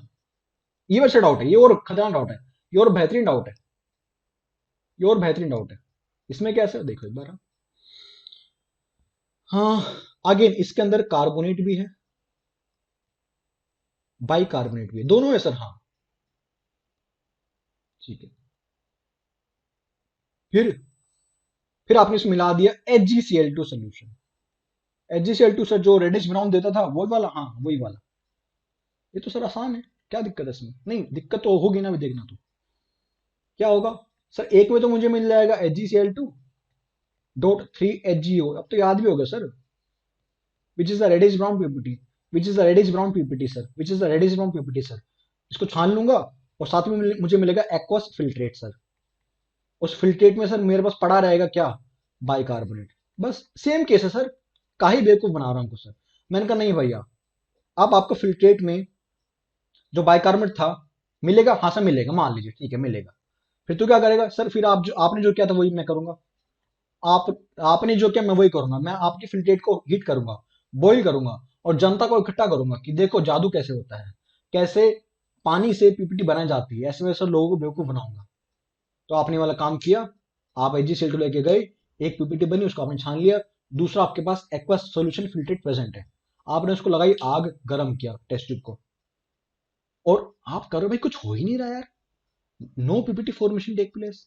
ये वैसे डाउट है, ये और खतरनाक डाउट है, ये और बेहतरीन डाउट है, ये और बेहतरीन डाउट है। इसमें कैसे देखो एक बार। हाँ, अगेन इसके अंदर कार्बोनेट भी है, बाइकार्बोनेट भी है, दोनों है सर, हाँ ठीक है। फिर आपने इसमें मिला दिया HgCl2 सोल्यूशन। HgCl2 सर जो रेडिश ब्राउन देता था वही वाला, हाँ वही वाला। ये तो सर आसान है, क्या दिक्कत है इसमें, नहीं दिक्कत तो होगी ना, भी देखना तो क्या होगा। सर एक में तो मुझे मिल जाएगा HgCl2.3HgO, अब तो याद भी होगा sir, which is the reddish brown PPT, which is the reddish brown PPT sir, which is the reddish brown PPT sir. इसको छान लूंगा और साथ में मुझे मिलेगा एक्वस फिल्ट्रेट सर। उस फिल्ट्रेट में सर मेरे पास पड़ा रहेगा क्या, बाइकार्बोनेट। बस सेम केस है सर, काहे बेवकूफ बना रहा हूं सर। मैंने कहा नहीं भैया, अब आपको फिल्ट्रेट में जो बाइकार्बोनेट था मिलेगा, हाँ सर मिलेगा, मान लीजिए ठीक है मिलेगा। फिर तू क्या करेगा सर, फिर आप जो आपने जो किया था वही मैं करूंगा। आप आपने जो किया मैं वही करूंगा, मैं आपकी फिल्ट्रेट को हीट करूंगा, बॉईल करूंगा, और जनता को इकट्ठा करूंगा कि देखो जादू कैसे होता है, कैसे पानी से पीपीटी बनाई जाती है, ऐसे वैसे लोगों को बेवकूफ बनाऊंगा। तो आपने वाला काम किया, आप HgCl2 लेके गए, एक पीपीटी बनी, उसको आपने छान लिया, दूसरा आपके पास एक्वस सॉल्यूशन फिल्ट्रेट प्रेजेंट है, आपने उसको लगाई आग, गर्म किया टेस्ट ट्यूब को, और आप करो भाई कुछ हो ही नहीं रहा यार, no PPT formation take place.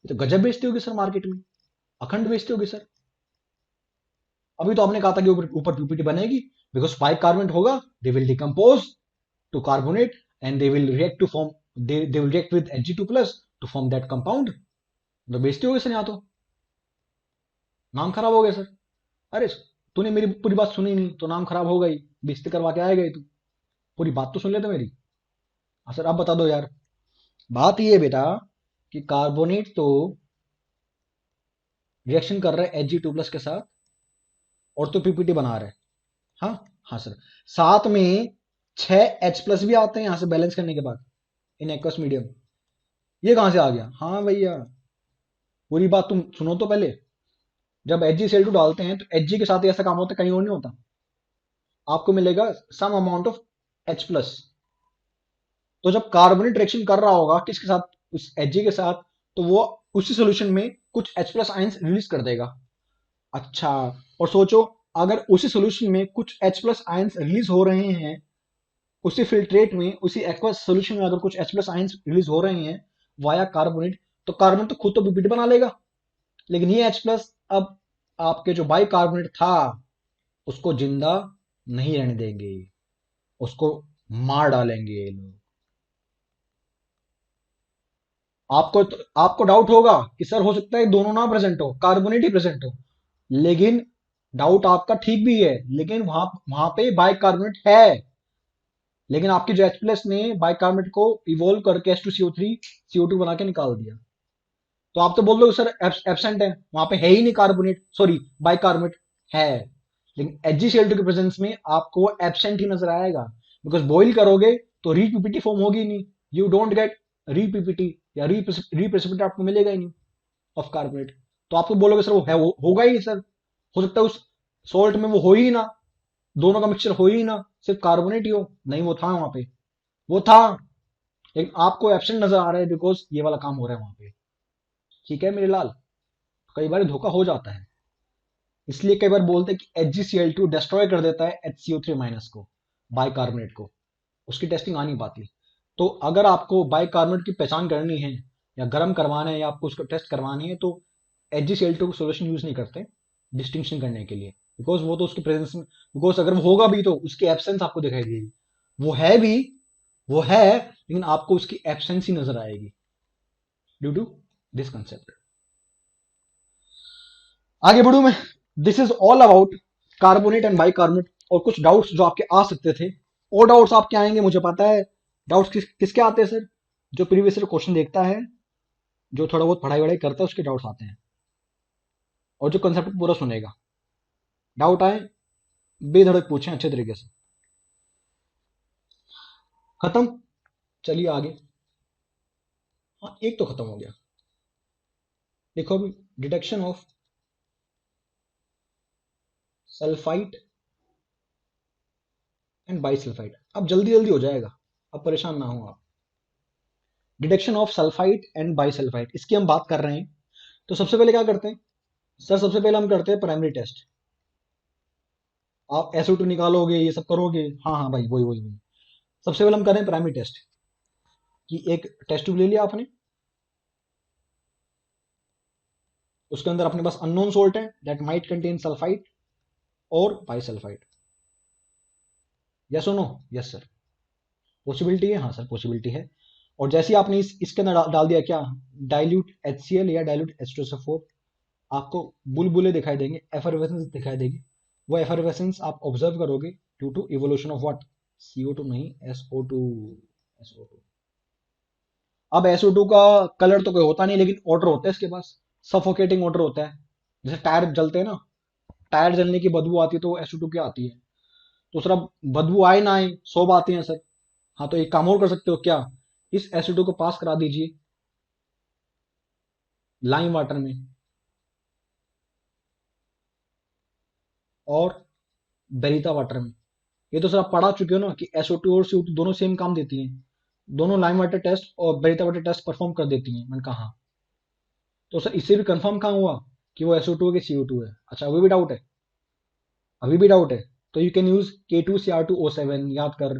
ये तो गजब बेचती होगी सर मार्केट में, अखंड बेचती होगी सर। अभी तो आपने कहा था कि ऊपर ऊपर पीपीटी बनेगी, बिकॉज बाइकार्बोनेट होगा, they will decompose to carbonate and they will react to form, they will react with Hg2 plus to form that compound. तो बेचते होगे सर, यहाँ तो नाम खराब हो गया सर। अरे तूने मेरी पूरी बात सुनी नहीं तो नाम खराब हो गई, बेइज्जती करवा के आएगा तू, पूरी बात तो सुन लेते मेरी। हाँ सर आप बता दो यार। बात ये है बेटा कि कार्बोनेट तो रिएक्शन कर रहा है Hg2 प्लस के साथ, और तो पीपीटी बना रहा है। हाँ हाँ सर, साथ में 6H+ भी आते हैं यहां से बैलेंस करने के बाद इन एक्वस मीडियम। ये कहां से आ गया, हाँ भैया पूरी बात तुम सुनो तो पहले। जब HgCl2 डालते हैं तो Hg के साथ ही ऐसा काम होता है, कहीं और नहीं होता। आपको मिलेगा सम अमाउंट ऑफ H+। तो जब कार्बोनेट रिएक्शन कर रहा होगा किसके साथ, उस Hg के साथ, तो वो उसी सोल्यूशन में कुछ H+ आयंस रिलीज कर देगा। अच्छा, और सोचो, अगर उसी सोल्यूशन में कुछ H+ आयंस रिलीज हो रहे हैं, उसी फिल्ट्रेट में, उसी एक्वस सोल्यूशन में अगर कुछ H+ आयंस रिलीज हो रहे हैं वाया कार्बोनेट, तो कार्बोनेट तो खुद तो पीपीटी बना लेगा, लेकिन ये H+ अब आपके जो बाई कार्बोनेट था उसको जिंदा नहीं रहने देंगे, उसको मार डालेंगे ये लोग। आपको डाउट होगा कि सर हो सकता है दोनों ना प्रेजेंट हो, कार्बोनेट ही प्रेजेंट हो, लेकिन डाउट आपका ठीक भी है, लेकिन वहां वहां पे बाइकार्बोनेट है, लेकिन आपकी जो H+ ने बाइकार्बोनेट को इवोल्व करके H2CO3 CO2 बना के निकाल दिया। तो आप तो बोल रहे हो सर एब्सेंट है, वहां पे है ही नहीं कार्बोनेट, सॉरी बाइकार्बोनेट है, लेकिन HgCl2 के प्रेजेंस में आपको वो एब्सेंट ही नजर आएगा, बिकॉज बॉइल करोगे तो रीपीपीटी फॉर्म होगी ही नहीं, यू डोंट गेट रीपीपीटी या रीप्रेसिपिटेट आपको मिलेगा ही नहीं ऑफ कार्बोनेट। तो आप तो बोलोगे सर वो है, वो होगा ही नहीं सर, हो सकता है उस सॉल्ट में वो हो ही ना, दोनों का मिक्सचर हो ही ना, सिर्फ कार्बोनेट ही हो। नहीं, वो था वहां पे, वो था, लेकिन आपको एब्सेंट नजर आ रहा है बिकॉज ये वाला काम हो रहा है वहां पे। ठीक है मेरे लाल, कई बार धोखा हो जाता है, इसलिए कई बार बोलते हैं कि HgCl2 डिस्ट्रॉय कर देता है HCO3- को, बाइकार्बोनेट को, उसकी टेस्टिंग आ नहीं पाती। तो अगर आपको बाइकार्बोनेट की पहचान करनी है या गर्म करवाना है या आपको उसको टेस्ट करवानी है, तो HgCl2 को सोल्यूशन यूज नहीं करते डिस्टिंक्शन करने के लिए, बिकॉज वो तो उसकी प्रेजेंस में, बिकॉज अगर वो होगा भी तो उसकी एब्सेंस आपको दिखाई देगी। वो है भी, वो है, लेकिन आपको उसकी एब्सेंस ही नजर आएगी ड्यू टू दिस कंसेप्ट। आगे बढ़ू मैं। This is all about carbonate and bicarbonate. और कुछ डाउट्स जो आपके आ सकते थे, और डाउट्स आपके आएंगे मुझे पता है। डाउट्स किसके आते हैं सर? जो प्रीवियस ईयर क्वेश्चन देखता है, जो थोड़ा बहुत पढ़ाई वढ़ाई करता है, उसके डाउट्स आते हैं। और जो कंसेप्ट पूरा सुनेगा, डाउट आए बेधड़क पूछें अच्छे तरीके से। खत्म। चलिए आगे। हाँ, एक तो खत्म हो गया। देखो अभी, detection of sulphite and bisulphide. अब जल्दी जल्दी हो जाएगा, अब परेशान ना हो आप। Detection of sulphite and bisulphide, इसकी हम बात कर रहे हैं। तो सबसे पहले क्या करते हैं सर? सबसे पहले हम करते हैं प्राइमरी टेस्ट। आप SO2 निकालोगे, ये सब करोगे। हाँ हाँ भाई, वही वही वही। सबसे पहले हम करें प्राइमरी टेस्ट। कि एक टेस्ट ट्यूब ले लिया आपने, उसके अंदर अपने पास अननोन सोल्ट है दैट माइट कंटेन सल्फाइट और बाइसल्फाइड। यस और नो? Yes sir. पॉसिबिलिटी है, हाँ सर पॉसिबिलिटी है। और जैसे ही आपने इसके अंदर डाल दिया क्या, डाइल्यूट HCl या डाइल्यूट H2SO4, आपको बुलबुले दिखाई देंगे, एफरवेसेंस दिखाई देगी। वो एफरवेसेंस आप ऑब्जर्व करोगे due to evolution of what? CO2 नहीं, SO2। SO2। अब SO2 का कलर तो कोई होता नहीं, लेकिन ऑर्डर होता है इसके पास। सफोकेटिंग ऑर्डर होता है। जैसे टायर जलते हैं ना, टायर जलने की बदबू आती है तो SO2 क्या आती है। तो सर अब बदबू आए ना आए, 100 बातें हैं सर। हाँ, तो एक काम और कर सकते हो क्या, इस SO2 को पास करा दीजिए लाइम वाटर में, और बेरीता वाटर में। ये तो सर आप पढ़ा चुके हो ना कि SO2 और CO2 दोनों सेम काम देती हैं। दोनों लाइम वाटर टेस्ट और बेरीता वाटर टेस्ट परफॉर्म कर देती हैं। मैंने कहा हाँ। तो सर इससे भी कंफर्म कहाँ हुआ कि वो SO2 है कि CO2 है? अच्छा, अभी भी डाउट है? अभी भी डाउट है? तो यू कैन यूज K2Cr2O7। याद कर,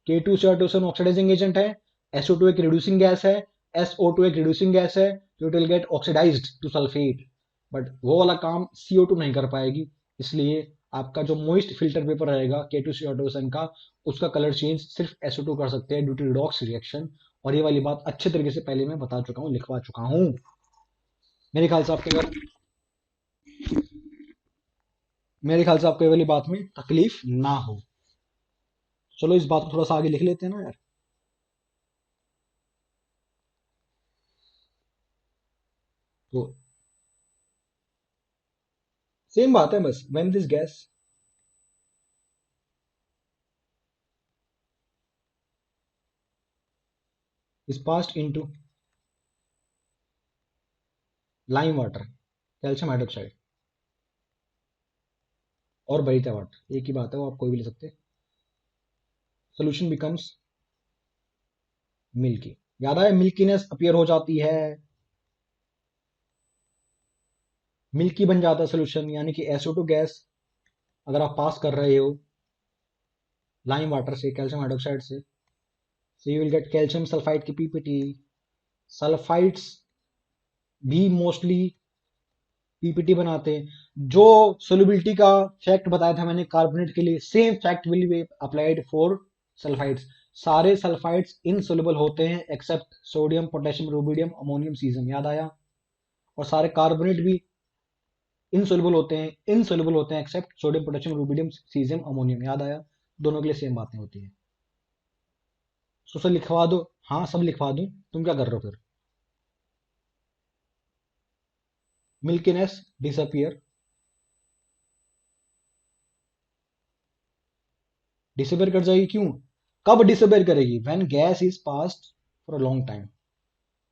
K2Cr2O7 ऑक्सीडाइजिंग एजेंट है, SO2 एक रिड्यूसिंग गैस है, SO2 एक रिड्यूसिंग गैस है, तो it will get oxidised to sulphate. But वो वाला काम CO2 नहीं कर पाएगी। इसलिए आपका जो मोइस्ट फिल्टर पेपर रहेगा K2Cr2O7 का, उसका कलर चेंज सिर्फ SO2 कर सकते हैं ड्यू टू रिडॉक्स रिएक्शन। और ये वाली बात अच्छे तरीके से पहले मैं बता चुका हूँ, लिखवा चुका हूँ। मेरे ख्याल से आपके अगर मेरे ख्याल से आपको ये वाली बात में तकलीफ ना हो। चलो इस बात को थोड़ा सा आगे लिख लेते हैं ना यार। तो सेम बात है बस, when this gas is passed into lime water, calcium hydroxide और बरीता वाटर, एक ही बात है, वो आप कोई भी ले सकते हैं। Solution becomes milky. याद आया, मिल्कीनेस अपीयर हो जाती है, मिल्की बन जाता है सोल्यूशन। यानी कि SO2 गैस अगर आप पास कर रहे हो लाइम वाटर से, कैल्शियम हाइड्रोक्साइड से, so you will get calcium sulphide की PPT। सल्फाइड्स भी मोस्टली PPT बनाते हैं। जो सोल्युबिलिटी का फैक्ट बताया था मैंने कार्बोनेट के लिए, same fact will be applied for sulphides. सारे सल्फाइड्स इनसोल्युबल होते हैं except sodium, potassium, rubidium, ammonium, caesium. याद आया? और सारे कार्बोनेट भी इनसोल्युबल होते हैं except sodium, potassium, rubidium, caesium, ammonium. याद आया? दोनों के लिए सेम बातें होती हैं। सो सर लिखवा दो। हाँ सब लिखवा दूं, तुम क्या कर रहे हो फिर? Milkiness disappear. डिसअपियर कर जाएगी क्यों? कब डिसअपियर करेगी? When gas is passed for a long time.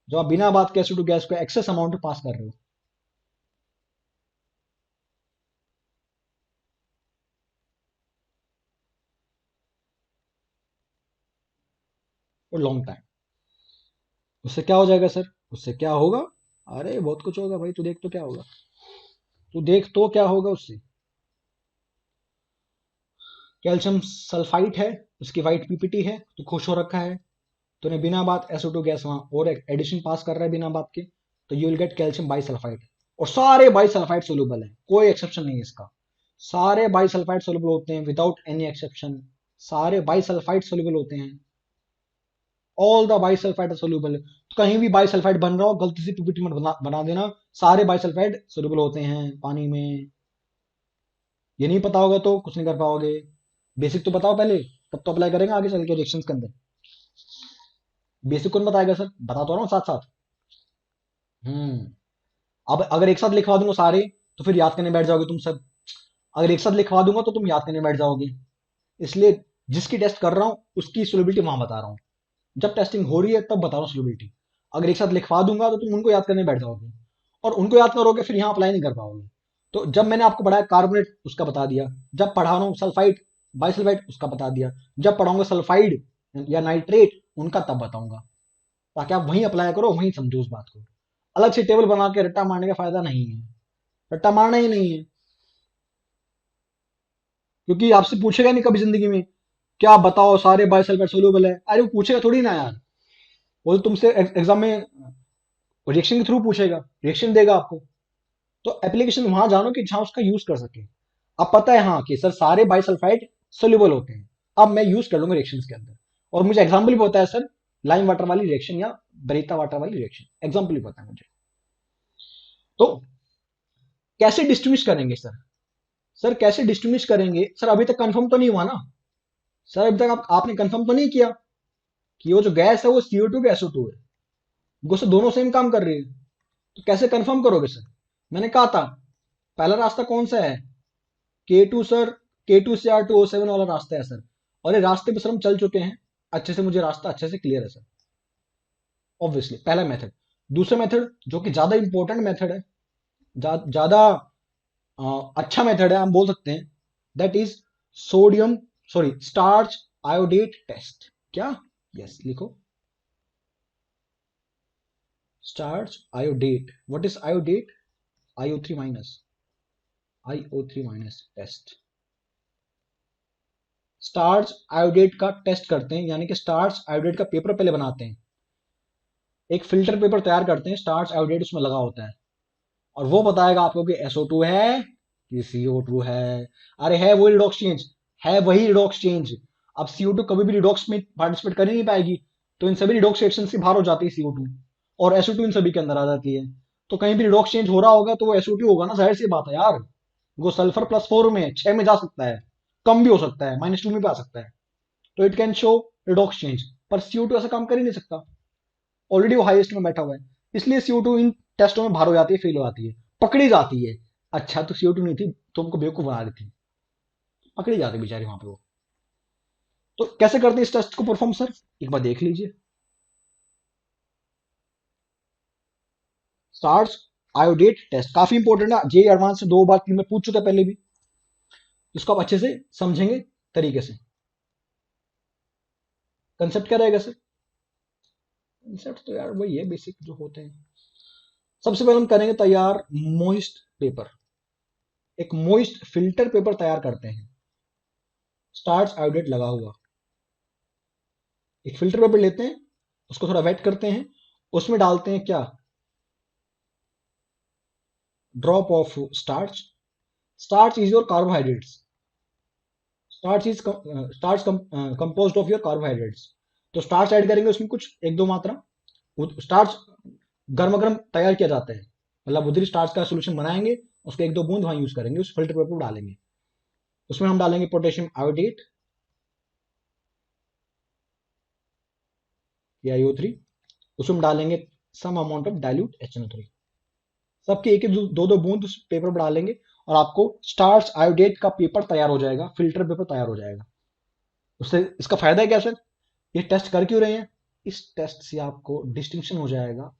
जो आप बिना बात के SO2 गैस को एक्सेस अमाउंट में पास कर रहे हो फॉर लॉन्ग टाइम, उससे क्या हो जाएगा सर? उससे क्या होगा? अरे बहुत कुछ होगा भाई, तू देख तो क्या होगा। तू देख तो क्या होगा उससे। कैल्शियम सल्फाइट है, उसकी वाइट PPT है, तू खुश हो रखा है। तूने बिना बात SO2 गैस वहां और एक एडिशन पास कर रहा है बिना बात के, तो you will gate calcium bisulphide. और सारे बाइसल्फाइड सोल्यूबल है, कोई एक्सेप्शन नहीं है इसका। सारे बाइसल्फाइड सोल्यूबल होते हैं विदाउट एनी एक्सेप्शन। सारे बाइसल्फाइड सोल्यूबल होते हैं। All the bisulphide soluble. तो कहीं भी बाइसल्फाइड बन रहा हो गलती से पीपीटी मत बना देना। सारे बाइसल्फाइड सोल्यूबल होते हैं पानी में। ये नहीं पता होगा तो कुछ नहीं कर पाओगे। बेसिक तो बताओ पहले, तब तो अप्लाई करेंगे आगे चल के रिएक्शंस के अंदर। बेसिक कौन बताएगा सर, बता तो रहा हूँ साथ साथ। हम्म। अब अगर एक साथ लिखवा दूंगा सारे तो फिर याद करने बैठ जाओगे तुम सब। अगर एक साथ लिखवा दूंगा तो तुम याद करने बैठ जाओगे। इसलिए जिसकी टेस्ट कर रहा हूं उसकी सोलिबिलिटी वहां बता रहा हूं। जब टेस्टिंग हो रही है तब बता रहा हूँ सोलिबिलिटी। अगर एक साथ लिखवा दूंगा तो तुम उनको याद करने बैठ जाओगे, और उनको याद करोगे फिर यहाँ अप्लाई नहीं कर पाओगे। तो जब मैंने आपको पढ़ाया कार्बोनेट उसका बता दिया, जब पढ़ा रहा हूँ सल्फाइड बाइसल्फाइड उसका बता दिया, जब पढ़ाऊंगा सल्फाइड या नाइट्रेट उनका तब बताऊंगा, ताकि आप वहीं अप्लाई करो, वहीं समझो उस बात को। अलग से टेबल बना के रट्टा मारने का फायदा नहीं है। रट्टा मारना ही नहीं है, क्योंकि आपसे पूछेगा नहीं कभी जिंदगी में क्या बताओ सारे बायोसल्फेट सोल्यूबल है। अरे वो पूछेगा थोड़ी ना यार। वो तो तुमसे एग्जाम में रिएक्शन के थ्रू पूछेगा, रिएक्शन देगा आपको। तो एप्लीकेशन वहां जानो कि जहां उसका यूज कर सके। अब पता है हाँ कि सर सारे बाइसल्फाइड सोल्यूबल होते हैं, अब मैं यूज कर लूंगा रिएक्शन के अंदर। और मुझे एग्जाम्पल भी पता है सर, लाइम वाटर वाली रिएक्शन या बरीता वाटर वाली रिएक्शन एग्जाम्पल भी पता है मुझे। तो कैसे डिस्टिंग्विश करेंगे सर? सर कैसे डिस्टिंग्विश करेंगे सर, अभी तक कंफर्म तो नहीं हुआ ना। सर अभी तक आपने कंफर्म तो नहीं किया कि वो जो गैस है वो CO2 के SO2 है। वो सर दोनों सेम काम कर रही है। तो कैसे कंफर्म करोगे सर? मैंने कहा था पहला रास्ता कौन सा है, K2 सर, K2Cr2O7 वाला रास्ता है सर। और ये रास्ते पे सर हम चल चुके हैं अच्छे से, मुझे रास्ता अच्छे से क्लियर है सर। ऑब्वियसली पहला मेथड। दूसरा मेथड जो कि ज्यादा इंपॉर्टेंट मेथड है, ज्यादा अच्छा मेथड है हम बोल सकते हैं, that is sodium sorry starch iodate test. क्या? यस लिखो, starch iodate. What is iodate? IO3 minus, IO3 minus test. Starch iodate का टेस्ट करते हैं, यानी कि स्टार्च आयोडेट का पेपर पहले बनाते हैं। एक फिल्टर पेपर तैयार करते हैं, स्टार्च आयोडेट उसमें लगा होता है, और वो बताएगा आपको कि SO2 है कि CO2 है। अरे है वही रिडॉक्स चेंज, है वही रिडॉक्स चेंज। अब CO2 कभी भी रिडॉक्स में पार्टिसिपेट कर ही नहीं पाएगी, तो इन सभी रिडॉक्स रिएक्शन से बाहर हो जाती है CO2, और SO2 इन सभी के अंदर आ जाती है। तो कहीं भी रिडॉक्स चेंज हो रहा होगा तो वो SO2 होगा ना, जाहिर सी बात है यार। वो सल्फर +4 में 6 में जा सकता है, कम भी हो सकता है, -2 में भी आ सकता है। तो it can show redox change, पर CO2 ऐसा काम कर ही नहीं सकता, ऑलरेडी वो हाईएस्ट में बैठा हुआ है। इसलिए CO2 इन टेस्टों में बाहर हो जाती है, फेल हो जाती है, पकड़ी जाती है। अच्छा तो CO2 नहीं थी, तुमको बेवकूफ बना रही थी, पकड़ी जाती है बेचारी वहां पे वो। तो कैसे करते हैं इस टेस्ट को परफॉर्म सर, एक बार देख लीजिए। स्टार्स आयोडेट टेस्ट काफी इंपॉर्टेंट है, जे एडवांस से 2 बार 3 में पूछ चुका है पहले भी। इसको आप अच्छे से समझेंगे तरीके से। कंसेप्ट क्या रहेगा सर? कंसेप्ट तो यार वही है बेसिक जो होते हैं। सबसे पहले हम करेंगे तैयार मोइस्ट पेपर, एक मोइस्ट फिल्टर पेपर तैयार करते हैं, स्टार्च आयोडेट लगा हुआ। एक फिल्टर पेपर लेते हैं, उसको थोड़ा वेट करते हैं, उसमें डालते हैं क्या, drop of starch. Starch is your carbohydrates, starch composed of your carbohydrates. तो स्टार्च ऐड करेंगे उसमें कुछ 1-2 मात्रा। स्टार्च गर्म गर्म तैयार किया जाता है, मतलब उधर स्टार्च का सोल्यूशन बनाएंगे, उसके 1-2 बूंद वहां यूज करेंगे, उस फिल्टर पेपर पर डालेंगे। उसमें हम डालेंगे पोटेशियम आयोडेट या IO3। उसमें डालेंगे some amount of dilute HNO3। सबके एक एक 2-2 बूंद उस पेपर पर डालेंगे, और आपको स्टार्च आयोडेट का पेपर तैयार हो जाएगा, फिल्टर पेपर तैयार हो जाएगा। उससे इसका फायदा है क्या सर, ये टेस्ट कर क्यों रहे हैं? इस टेस्ट से आपको डिस्टिंक्शन हो जाएगा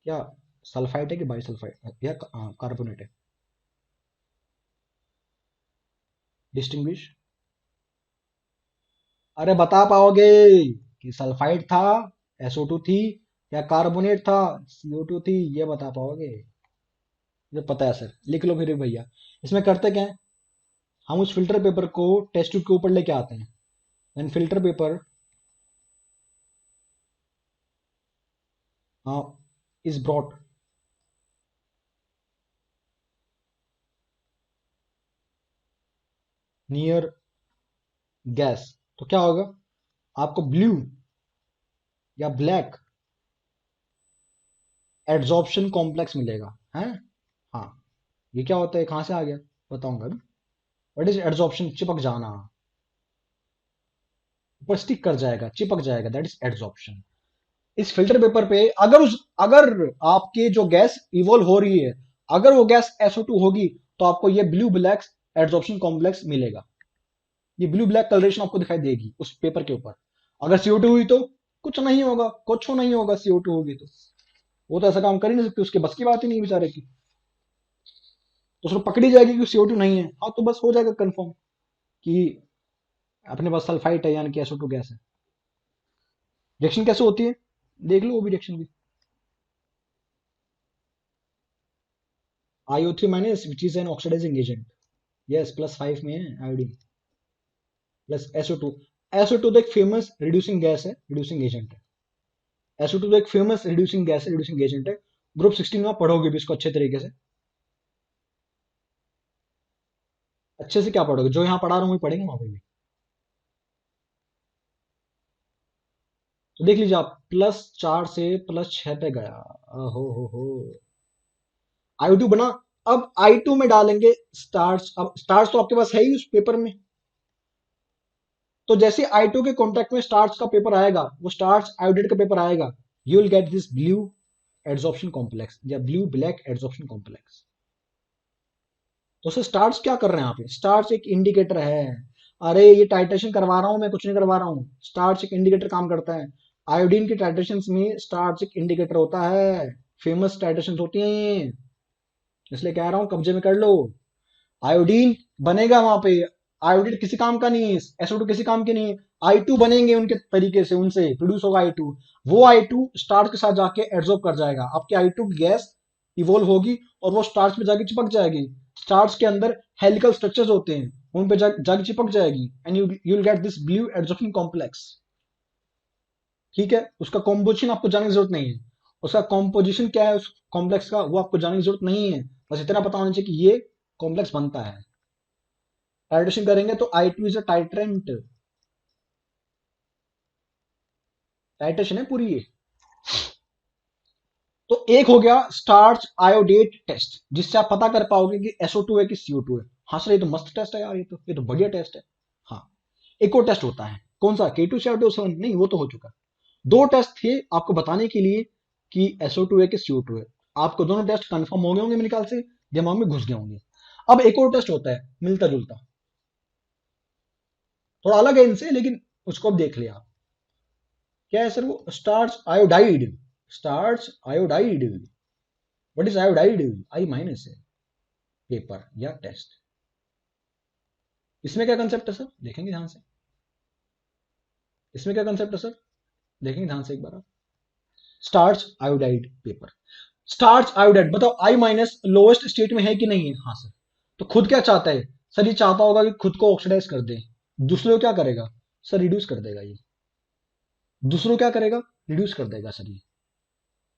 क्या सल्फाइड है कि बाइसल्फाइड या कार्बोनेट है। डिस्टिंग्विश, अरे बता पाओगे कि सल्फाइड था, SO2 थी, या कार्बोनेट था, CO2 थी, ये बता पाओगे? ये पता है सर, लिख लो फिर भैया। इसमें करते क्या है, हम उस फिल्टर पेपर को टेस्ट ट्यूब के ऊपर लेके आते हैं, then filter paper is brought, near gas, तो क्या होगा, आपको ब्लू या ब्लैक एड्सॉर्प्शन कॉम्प्लेक्स मिलेगा है। हाँ, ये क्या होता है, कहां से आ गया, बताऊंगा अभी। व्हाट इज एड्सॉर्प्शन, चिपक जाना, ऊपर स्टिक कर जाएगा, चिपक जाएगा, दैट इज एड्सॉर्प्शन। इस फिल्टर पेपर पे अगर आपके जो गैस इवोल्व हो रही है, अगर वो गैस SO2 होगी, तो आपको ये ब्लू ब्लैक एड्सॉर्प्शन कॉम्प्लेक्स मिलेगा। ये ब्लू ब्लैक कलरेशन आपको दिखाई देगी उस पेपर के ऊपर। अगर CO2 हुई तो कुछ नहीं होगा, कुछ नहीं होगा, CO2 होगी तो वो तो ऐसा काम कर ही नहीं सकती, उसके बस की बात ही नहीं बेचारे की। तो उसको पकड़ी जाएगी कि CO2 नहीं है, हाँ तो बस हो जाएगा कंफर्म कि अपने पास सल्फाइट है, यानी कि SO2 गैस है। रिएक्शन कैसे होती है, देख लो वो भी रिएक्शन भी। IO3 माइनस which is an oxidising agent, yes +5 में है आयोडीन, प्लस SO2। SO2 तो एक फेमस रिड्यूसिंग गैस है, रिड्यूसिंग एजेंट है। SO2 तो एक फेमस रिड्यूसिंग गैस है, रिड्यूसिंग एजेंट है। ग्रुप 16 में आप पढ़ोगे भी इसको अच्छे तरीके से। अच्छे से क्या पढ़ोगे, जो यहाँ पढ़ा रहा हूँ वही पढ़ेंगे वहां पे भी। तो देख लीजिए आप, +4 से +6 पे गया। हो IO2 बना। अब I2 में डालेंगे स्टार्च, अब स्टार्च तो आपके पास है ही उस पेपर में। तो जैसे I2 के कॉन्टेक्ट में स्टार्च का पेपर आएगा, वो स्टार्च आयोडेट का पेपर आएगा, you will get this blue adsorption complex या ब्लू ब्लैक एड्सॉर्प्शन कॉम्प्लेक्स। तो सर स्टार्च क्या कर रहे हैं यहाँ पे, स्टार्च एक इंडिकेटर है। अरे ये टाइट्रेशन करवा रहा हूं मैं, कुछ नहीं करवा रहा हूँ, स्टार्च एक इंडिकेटर काम करता है। आयोडीन के टाइट्रेशन में स्टार्च एक इंडिकेटर होता है, फेमस टाइट्रेशन होती हैं ये, इसलिए कह रहा हूँ कब्जे में कर लो। आयोडीन बनेगा वहां पे, आयोडीन किसी काम का नहीं है, SO2 किसी काम के नहीं है। I2 बनेंगे उनके तरीके से, उनसे प्रोड्यूस होगा I2। वो I2 स्टार्च के साथ जाके एड्सॉर्ब कर जाएगा, आपकी I2 गैस इवोल्व होगी और वो स्टार्च में जाके चिपक जाएगी। स्टार्च के अंदर हेलिकल स्ट्रक्चर्स होते हैं, उन पे जाके चिपक जाएगी, and you will get this blue adsorption complex. ठीक है, उसका कॉम्पोजिशन आपको जानने की जरूरत नहीं है, उसका कॉम्पोजिशन क्या है उस कॉम्प्लेक्स का, वो आपको जानने की जरूरत नहीं है। बस इतना पता होना चाहिए कि ये कॉम्प्लेक्स बनता है। टाइट्रेशन करेंगे तो I2 is a titrant, titration है पूरी ये। तो एक हो गया स्टार्च आयोडेट टेस्ट, जिससे आप पता कर पाओगे कि SO2 है कि CO2 है। हाँ सर ये तो मस्त टेस्ट है यार, ये तो बढ़िया टेस्ट है। हाँ, एक और टेस्ट होता है, कौन सा, K2CO2 नहीं, वो तो हो चुका। दो टेस्ट थे आपको बताने के लिए कि SO2 है कि CO2 है। आपको दोनों टेस्ट कंफर्म हो गए होंगे मेरे ख्याल से, दिमाग में घुस गए होंगे। अब एक और टेस्ट होता है मिलता जुलता, थोड़ा अलग है इनसे, लेकिन उसको अब देख लिया आप। क्या है सर वो, starch iodide, starch iodide. What is iodide, I- है पेपर या टेस्ट। इसमें क्या कंसेप्ट है सर, देखेंगे ध्यान से। इसमें क्या कंसेप्ट है सर, देखेंगे ध्यान से एक बार आप। Starch iodide paper, starch iodide, बताओ I- लोएस्ट स्टेट में है कि नहीं है, हाँ सर। तो खुद क्या चाहता है सर, ये चाहता होगा कि खुद को ऑक्सीडाइज कर दे। दूसरे को क्या करेगा सर, रिड्यूस कर देगा ये। दूसरों को क्या करेगा, रिड्यूस कर देगा सर ये।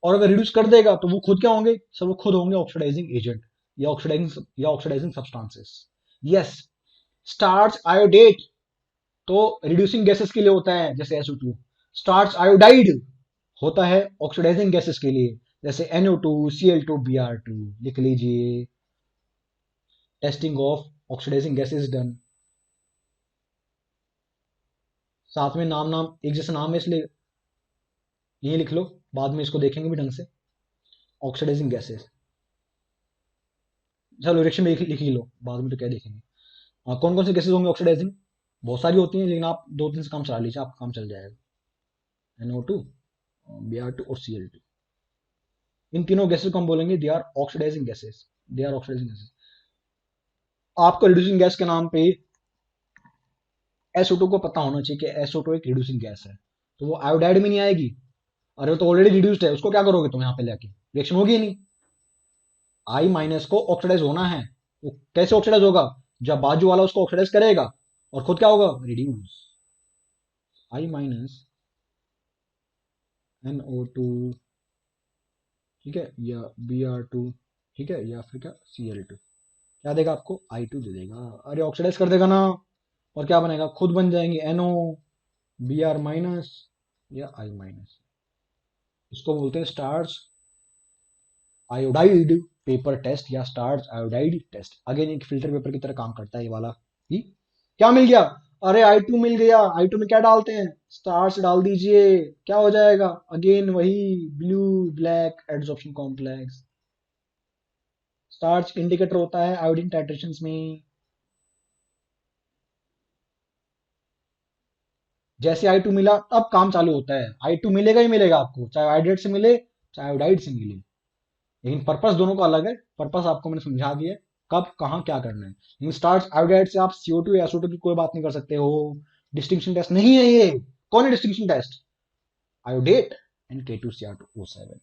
और अगर रिड्यूस कर देगा तो वो खुद क्या होंगे सर, वो खुद होंगे ऑक्सीडाइजिंग एजेंट या oxidising substances. Yes, starch iodate तो रिड्यूसिंग गैसेस के लिए होता है जैसे SO2। स्टार्च आयोडाइड होता है ऑक्सीडाइजिंग गैसेस के लिए, जैसे NO2 Cl2 Br2। लिख लीजिए, testing of oxidising gases done. साथ में नाम नाम एक जैसा नाम है इसलिए ये लिख लो, बाद में इसको देखेंगे भी ढंग से। ऑक्सीडाइजिंग गैसेस, चलो रिएक्शन में लिख ही लो, बाद में तो क्या देखेंगे। कौन कौन से गैसेस होंगे ऑक्सीडाइजिंग, बहुत सारी होती हैं, लेकिन आप दो तीन से काम चला लीजिए, आपका काम चल जाएगा। NO2, Br2 और Cl2, इन तीनों गैसेस को हम बोलेंगे they are oxidising gases, they are oxidising gases. आपको रिड्यूसिंग गैस के नाम पे SO2 को पता होना चाहिए कि SO2 एक रिड्यूसिंग गैस है, तो वो आयोडाइड में नहीं आएगी। अरे वो तो ऑलरेडी रिड्यूस्ड है, उसको क्या करोगे तुम यहाँ पे लेके, रिएक्शन होगी ही नहीं। I- को ऑक्सीडाइज होना है, वो कैसे ऑक्सीडाइज होगा, जब बाजू वाला उसको ऑक्सीडाइज करेगा और खुद क्या होगा, रिड्यूस। I- NO2, ठीक है, या Br2, ठीक है, या फिर क्या, Cl2। क्या देगा आपको, I2 दे देगा। अरे ऑक्सीडाइज कर देगा ना, और क्या बनेगा, खुद बन जाएंगे NO, Br माइनस या I माइनस। इसको बोलते हैं स्टार्च आयोडाइड पेपर टेस्ट या स्टार्च आयोडाइड टेस्ट। अगेन एक फिल्टर पेपर की तरह काम करता है ये वाला ही। क्या मिल गया, अरे I2 मिल गया। I2 में क्या डालते हैं, स्टार्च डाल दीजिए, क्या हो जाएगा, अगेन वही blue black adsorption complex. Starch indicator होता है आयोडीन टाइट्रेशंस में। जैसे I2 मिला तब काम चालू होता है। I2 मिलेगा ही मिलेगा आपको, चाहे आयोडाइड से मिले चाहे आयोडाइड से मिले, लेकिन पर्पस दोनों का अलग है। पर्पस आपको मैंने समझा दिया है, कब कहाँ क्या करना है। लेकिन स्टार्च आयोडाइड से आप CO2 या SO2 की कोई बात नहीं कर सकते हो। डिस्टिंक्शन टेस्ट नहीं है ये। कौन है distinction test, iodate and K2Cr2O7।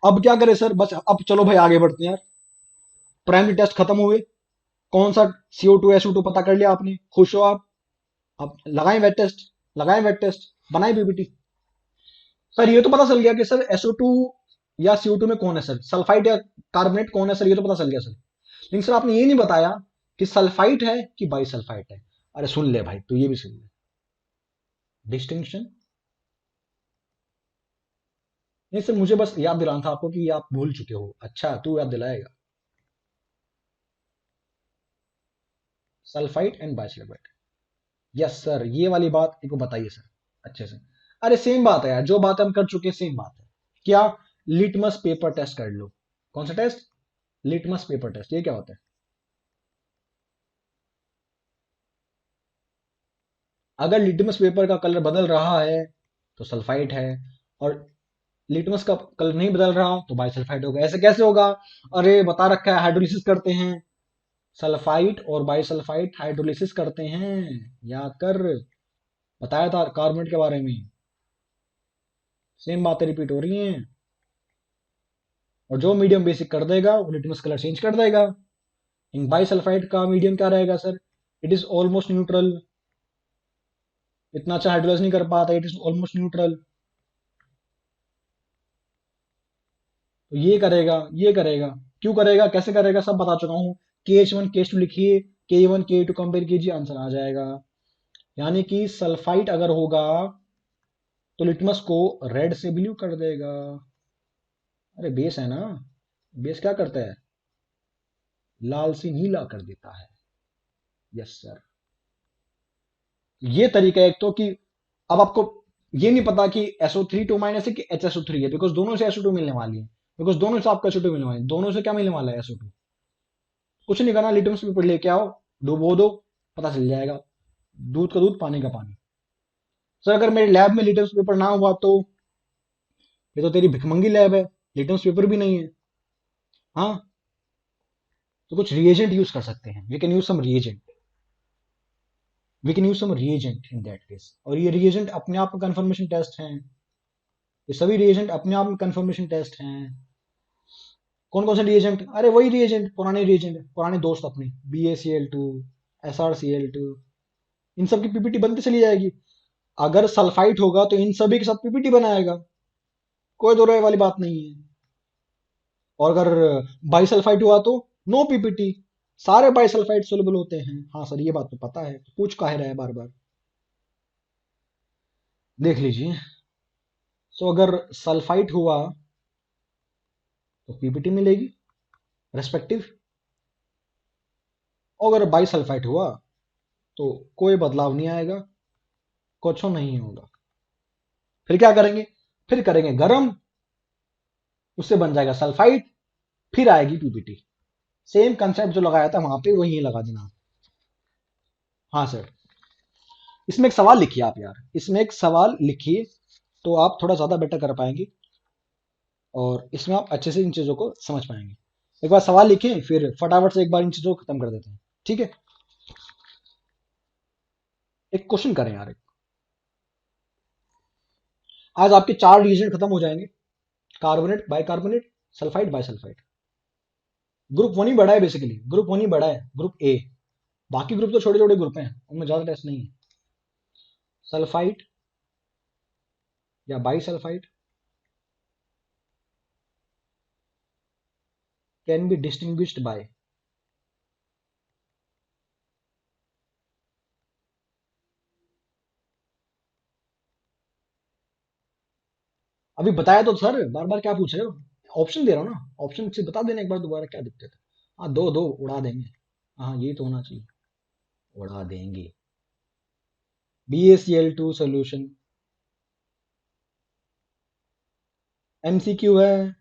अब क्या करें सर, बस अब चलो भाई आगे बढ़ते हैं यार। प्राइमरी टेस्ट खत्म हुए, कौन सा CO2 SO2 पता कर लिया आपने, खुश हो आप। अब लगाएं वेट टेस्ट, लगाएं वेट टेस्ट, बनाए PPT। सर ये तो पता चल गया कि सर SO2 या CO2 में कौन है सर, सल्फाइड या कार्बोनेट कौन है सर, ये तो पता चल गया सर। लेकिन सर आपने ये नहीं बताया कि सल्फाइड है कि बाई सल्फाइड है। अरे सुन ले भाई, तू ये भी सुन ले, डिस्टिंक्शन। नहीं सर, मुझे बस याद दिलाना था आपको कि ये आप भूल चुके हो। अच्छा, तू याद दिलाएगा। Sulphide and by sulphide, yes sir, ये वाली बात एक को बताइए सर अच्छे से। अरे सेम बात है यार, जो बात हम कर चुके हैं सेम बात है। क्या, लिटमस पेपर टेस्ट कर लो। कौन सा टेस्ट, लिटमस पेपर टेस्ट, ये क्या होता है। अगर लिटमस पेपर का कलर बदल रहा है तो सल्फाइड है, और लिटमस का कलर नहीं बदल रहा तो बाइसल्फाइड होगा। ऐसे कैसे होगा, अरे बता रखा है हाइड्रोलिसिस करते हैं, सल्फाइड और बाइसल्फाइड हाइड्रोलिसिस करते हैं, याद कर, बताया था कार्बोनेट के बारे में। सेम बातें रिपीट हो रही हैं। और जो मीडियम बेसिक कर देगा वो लिटमस कलर चेंज कर देगा। इन बाइसल्फाइड का मीडियम क्या रहेगा sir, it is almost neutral. इतना अच्छा हाइड्रोलाइज नहीं कर पाता, इट इज ऑलमोस्ट न्यूट्रल। तो ये करेगा, ये करेगा, क्यों करेगा, कैसे करेगा, सब बता चुका हूँ। KH1 KH2 लिखिए, K1 K2 कंपेयर कीजिए, आंसर आ जाएगा। यानी कि सल्फाइड अगर होगा तो लिटमस को रेड से ब्लू कर देगा। अरे बेस है ना, बेस क्या करता है, लाल से नीला कर देता है। Yes sir. ये तरीका है एक तो कि अब आपको ये नहीं पता कि SO3 2 माइनस है कि HSO3 है, बिकॉज दोनों से SO2 मिलने वाली है। बिकॉज दोनों से आपका SO2 मिलने वाली है, दोनों से क्या मिलने वाला है, SO2। कुछ नहीं करना, लिटमस पेपर लेके आओ, डुबो दो, पता चल जाएगा। दूध का दूध पानी का पानी। सर अगर मेरे लैब में लिटमस पेपर ना हुआ तो ये तो तेरी भिखमंगी लैब है, लिटमस पेपर भी नहीं है। हाँ, तो कुछ रिएजेंट यूज कर सकते हैं, we can use some reagent, we can use some reagent in that case. और ये रिएजेंट अपने आप में कंफर्मेशन टेस्ट हैं, ये सभी रिएजेंट अपने आप में कंफर्मेशन टेस्ट हैं। कौन कौन से रिएजेंट, अरे वही रिएजेंट पुराने दोस्त अपने, BaCl2, SrCl2, इन सब की PPT बनती चली जाएगी। अगर सल्फाइट होगा तो इन सभी के साथ PPT बनाएगा, कोई दो राय वाली बात नहीं है। और अगर बाइसल्फाइड हुआ तो नो PPT, सारे बाइसल्फाइड सोल्यूबल होते हैं। हाँ सर ये बात तो पता है, तो पूछ काहे रहा है बार बार, देख लीजिए। तो अगर सल्फाइड हुआ तो PPT मिलेगी रेस्पेक्टिव, और अगर बाइसल्फाइड हुआ तो कोई बदलाव नहीं आएगा, कुछ नहीं होगा। फिर क्या करेंगे, फिर करेंगे गरम, उससे बन जाएगा सल्फाइड, फिर आएगी PPT। सेम कंसेप्ट जो लगाया था वहां पे वही लगा देना। हाँ सर, इसमें एक सवाल लिखिए आप यार, इसमें एक सवाल लिखिए, तो आप थोड़ा ज्यादा बेटर कर पाएंगे, और इसमें आप अच्छे से इन चीजों को समझ पाएंगे। एक बार सवाल लिखें, फिर फटाफट से एक बार इन चीजों को खत्म कर देते हैं, ठीक है। एक क्वेश्चन करें यार, आज आपके 4 रिएजेंट खत्म हो जाएंगे, carbonate, bicarbonate, sulphide, bisulphide. Group 1 ही बड़ा है, बेसिकली ग्रुप 1 ही बड़ा है, ग्रुप ए। बाकी ग्रुप तो छोटे छोटे ग्रुप हैं, उनमें ज्यादा टेस्ट नहीं है। सल्फाइड या bisulphide, can be distinguished by. अभी बताया तो सर, बार बार क्या पूछ रहे हो? ऑप्शन दे रहा हूँ ना, ऑप्शन से बता देना एक बार दोबारा, क्या दिक्कत है? हाँ, दो दो उड़ा देंगे। हाँ, ये तो होना चाहिए, उड़ा देंगे। BaCl2 सोल्यूशन, MCQ है,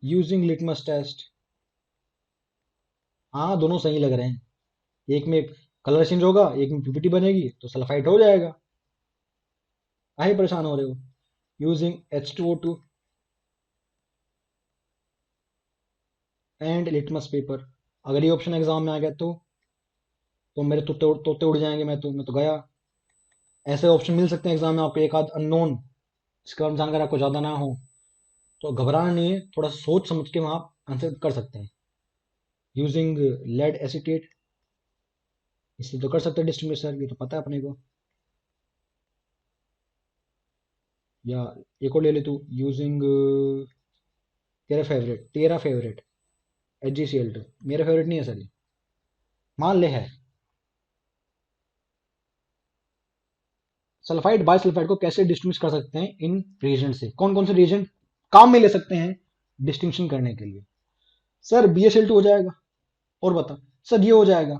यूजिंग लिटमस टेस्ट। हाँ, दोनों सही लग रहे हैं। एक में कलर चेंज होगा, एक में पीपीटी बनेगी, तो सल्फाइड हो जाएगा। काहे परेशान हो रहे हो? Using H2O2 and litmus paper. अगर ये ऑप्शन एग्जाम में आ गया तो मेरे तोते उड़ जाएंगे, मैं तो गया। ऐसे ऑप्शन मिल सकते हैं एग्जाम में आपको, एक आध अननोन, इसके बारे में जानकारी आपको ज्यादा ना हो, तो घबराना नहीं है, थोड़ा सोच समझ के वहां आप आंसर कर सकते हैं। यूजिंग लेड एसीटेट, इसलिए तो कर सकते हैं डिस्टिंग्विश सर, ये तो पता है अपने को। या एक और ले ले तू, यूजिंग तेरा फेवरेट HgCl2। मेरा फेवरेट नहीं है सर ये, मान ले है। सल्फाइड बाय सल्फाइड को कैसे डिस्टिंग्विश कर सकते हैं इन रिएजेंट से? कौन कौन से रिएजेंट काम में ले सकते हैं डिस्टिंक्शन करने के लिए? सर BaCl2 हो जाएगा। और बता। सर ये हो जाएगा।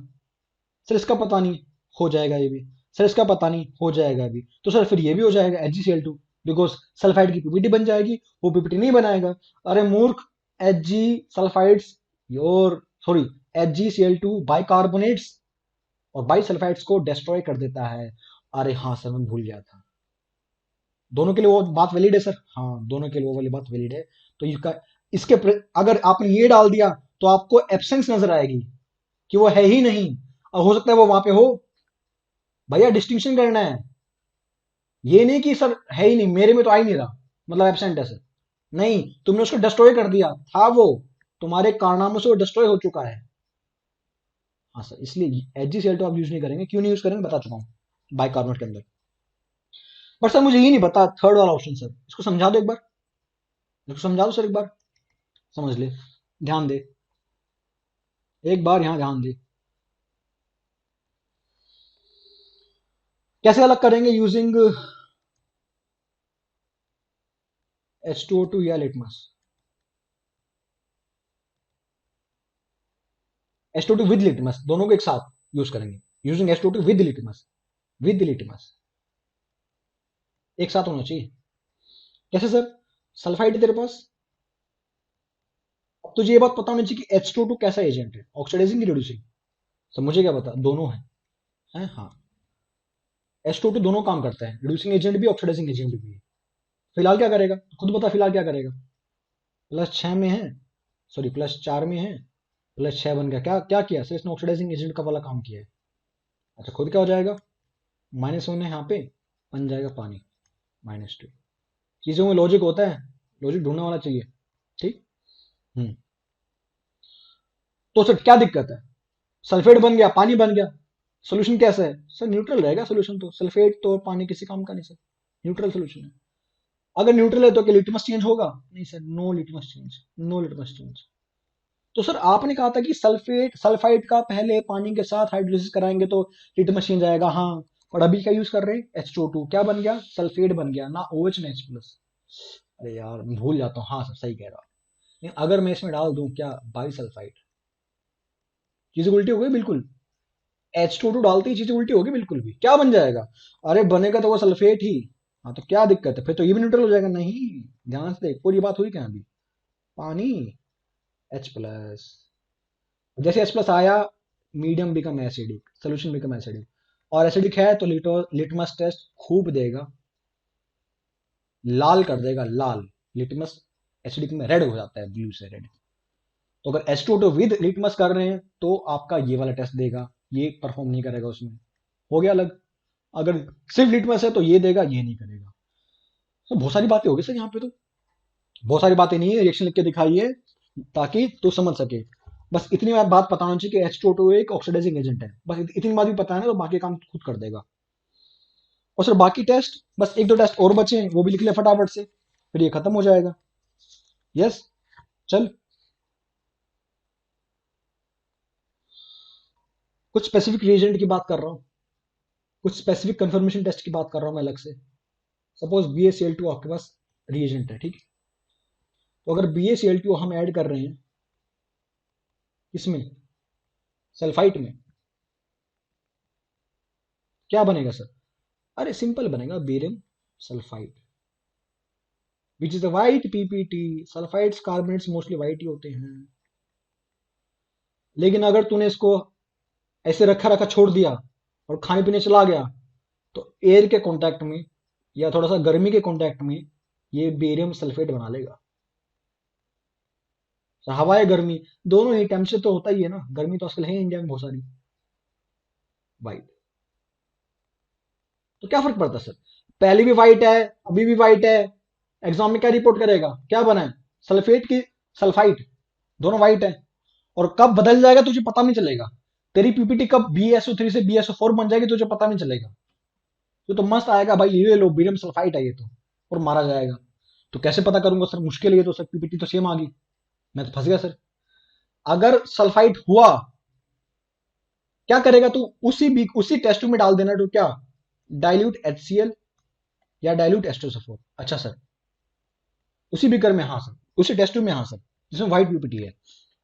सर इसका पता नहीं, हो जाएगा ये भी। सर इसका पता नहीं, हो जाएगा भी। तो सर फिर ये भी हो जाएगा HgCl2, बिकॉज सल्फाइड की पीपीटी बन जाएगी, वो पीपीटी नहीं बनाएगा। अरे मूर्ख, Hg sulphides your sorry HgCl2 bicarbonates और बाई सल्फाइड्स को डिस्ट्रॉय कर देता है। अरे हाँ सर, मैं भूल गया था। दोनों के लिए वो बात वैलिड है सर, हाँ दोनों के लिए वो वाली बात वैलिड है। तो अगर आपने ये डाल दिया तो आपको एब्सेंस नजर आएगी कि वो है ही नहीं, और हो सकता है वो वहां पे हो। भैया डिस्टिंक्शन करना है, ये नहीं कि सर है ही नहीं, मेरे में तो आ ही नहीं रहा, मतलब एबसेंट है सर। नहीं, तुमने उसको डिस्ट्रॉय कर दिया था, वो तुम्हारे कारनामों से वो डिस्ट्रॉय हो चुका है। हाँ सर, इसलिए HgCl2 आप यूज नहीं करेंगे। क्यों नहीं यूज करेंगे बता चुका हूँ बाइकार्बोनेट के अंदर। बट सर मुझे ये नहीं पता थर्ड वाला ऑप्शन, सर इसको समझा दो एक बार, इसको समझा दो सर एक बार, समझ ले, ध्यान दे, एक बार यहाँ ध्यान दे। कैसे अलग करेंगे यूजिंग H2O2 या लिटमस? H2O2 विद लिटमस, दोनों को एक साथ यूज करेंगे। Using H2O2 with litmus, with litmus एक साथ होना चाहिए। कैसे सर? सल्फाइड है तेरे पास, अब तुझे ये बात पता होनी चाहिए कि H2O2 कैसा एजेंट है, ऑक्सीडाइजिंग की रिड्यूसिंग? सब मुझे क्या पता, दोनों है हाँ। H2O2 दोनों काम करता है, रिड्यूसिंग एजेंट भी, ऑक्सीडाइजिंग एजेंट भी है। फिलहाल क्या करेगा खुद बता, फिलहाल क्या करेगा? +6 में है, सॉरी +4 में है, +6 बन गया, क्या क्या किया सर इसने? ऑक्सीडाइजिंग एजेंट का वाला काम किया है। अच्छा, खुद क्या हो जाएगा? -1 है यहाँ पे, बन जाएगा पानी, -2। चीजों में लॉजिक होता है, लॉजिक ढूंढने वाला चाहिए। ठीक। हम्म। तो सर क्या दिक्कत है? सल्फेट बन गया, पानी बन गया, सोल्यूशन कैसा है सर? न्यूट्रल रहेगा सोल्यूशन, तो सल्फेट तो पानी किसी काम का नहीं सर, न्यूट्रल सोल्यूशन है। अगर न्यूट्रल है तो क्या लिटमस चेंज होगा? नहीं sir, no litmus change, no litmus change. तो सर आपने कहा था कि सल्फेट सल्फाइड का पहले पानी के साथ हाइड्रोलिसिस कराएंगे तो लेटमस चेंज आएगा, हाँ। और अभी क्या यूज कर रहे हैं? H2O2, क्या बन गया? सल्फेट बन गया ना, OH ना H+। अरे यार मैं भूल जाता हूँ, हाँ सर सही कह रहा हूँ। अगर मैं इसमें डाल दूं क्या, बाई सल्फाइड, चीजें उल्टी हो गई बिल्कुल। H2O2 डालते ही चीजें उल्टी होगी बिल्कुल भी, क्या बन जाएगा? अरे बनेगा तो वो सल्फेट ही। हाँ तो क्या दिक्कत है, फिर तो ये भी न्यूट्रल हो जाएगा। नहीं, ध्यान से देख, पूरी बात हुई क्या अभी? पानी H+, जैसे H+ आया, medium become acidic, solution become acidic, और एसिडिक है तो लिटमस टेस्ट खूब देगा, लाल कर देगा, लाल। लिटमस एसिडिक में रेड हो जाता है, ब्लू से रेड। तो अगर H2O2 विद लिटमस कर रहे हैं तो आपका ये वाला टेस्ट देगा, ये परफॉर्म नहीं करेगा उसमें, हो गया अलग। अगर सिर्फ लिटमस है तो ये देगा, ये नहीं करेगा। तो बहुत सारी बातें होगी सर यहाँ पे, तो बहुत सारी बातें नहीं है, रिएक्शन लिख के दिखाइए ताकि तू समझ सके। बस इतनी बात पता होनी चाहिए कि H2O2 एक ऑक्सीडाइजिंग एजेंट है, बस इतनी बात भी पता है ना, तो बाकी काम खुद कर देगा। और सर बाकी टेस्ट, बस एक दो टेस्ट और बचे हैं, वो भी लिख ले फटाफट से, फिर ये खत्म हो जाएगा। यस, चल। कुछ स्पेसिफिक रिएजेंट की बात कर रहा हूँ, कुछ स्पेसिफिक कंफर्मेशन टेस्ट की बात कर रहा हूँ मैं अलग से। सपोज BaCl2 आपके पास रिएजेंट है, ठीक है। तो अगर BaCl2 हम ऐड कर रहे हैं इसमें सल्फाइट में, क्या बनेगा सर? अरे सिंपल बनेगा barium sulphide, which is the white PPT. Sulphides carbonates mostly white ही होते हैं। लेकिन अगर तूने इसको ऐसे रखा रखा छोड़ दिया और खाने पीने चला गया, तो एयर के कांटेक्ट में या थोड़ा सा गर्मी के कांटेक्ट में ये बेरियम सल्फेट बना लेगा। तो हवा या गर्मी दोनों ही टेम्परेचर तो होता ही है ना, गर्मी तो आजकल है इंडिया में बहुत सारी, वाइट। तो क्या फर्क पड़ता है सर? पहले भी वाइट है, अभी भी वाइट है, एग्जाम में क्या रिपोर्ट करेगा, क्या बना है, सल्फेट की सल्फाइट, दोनों वाइट है। और कब बदल जाएगा तुझे पता नहीं चलेगा। तेरी पीपीटी कब BSO3 से BSO4 बन जाएगी तुझे पता नहीं चलेगा। तो मस्त आएगा भाई, ये लो बेरियम सल्फाइड है ये तो, और मारा जाएगा। तो कैसे पता करूंगा सर? मुश्किल है ये तो सर, पीपीटी तो सेम आ गई, मैं तो फंस गया सर। अगर सल्फाइड हुआ, क्या करेगा तू? उसी टेस्ट में डाल देना। तो क्या, डाइल्यूट HCl या डाइल्यूट H2SO4? अच्छा सर, उसी बीकर में? हाँ सर, उसी टेस्ट में, हाँ सर, जिसमें व्हाइट पीपीटी है।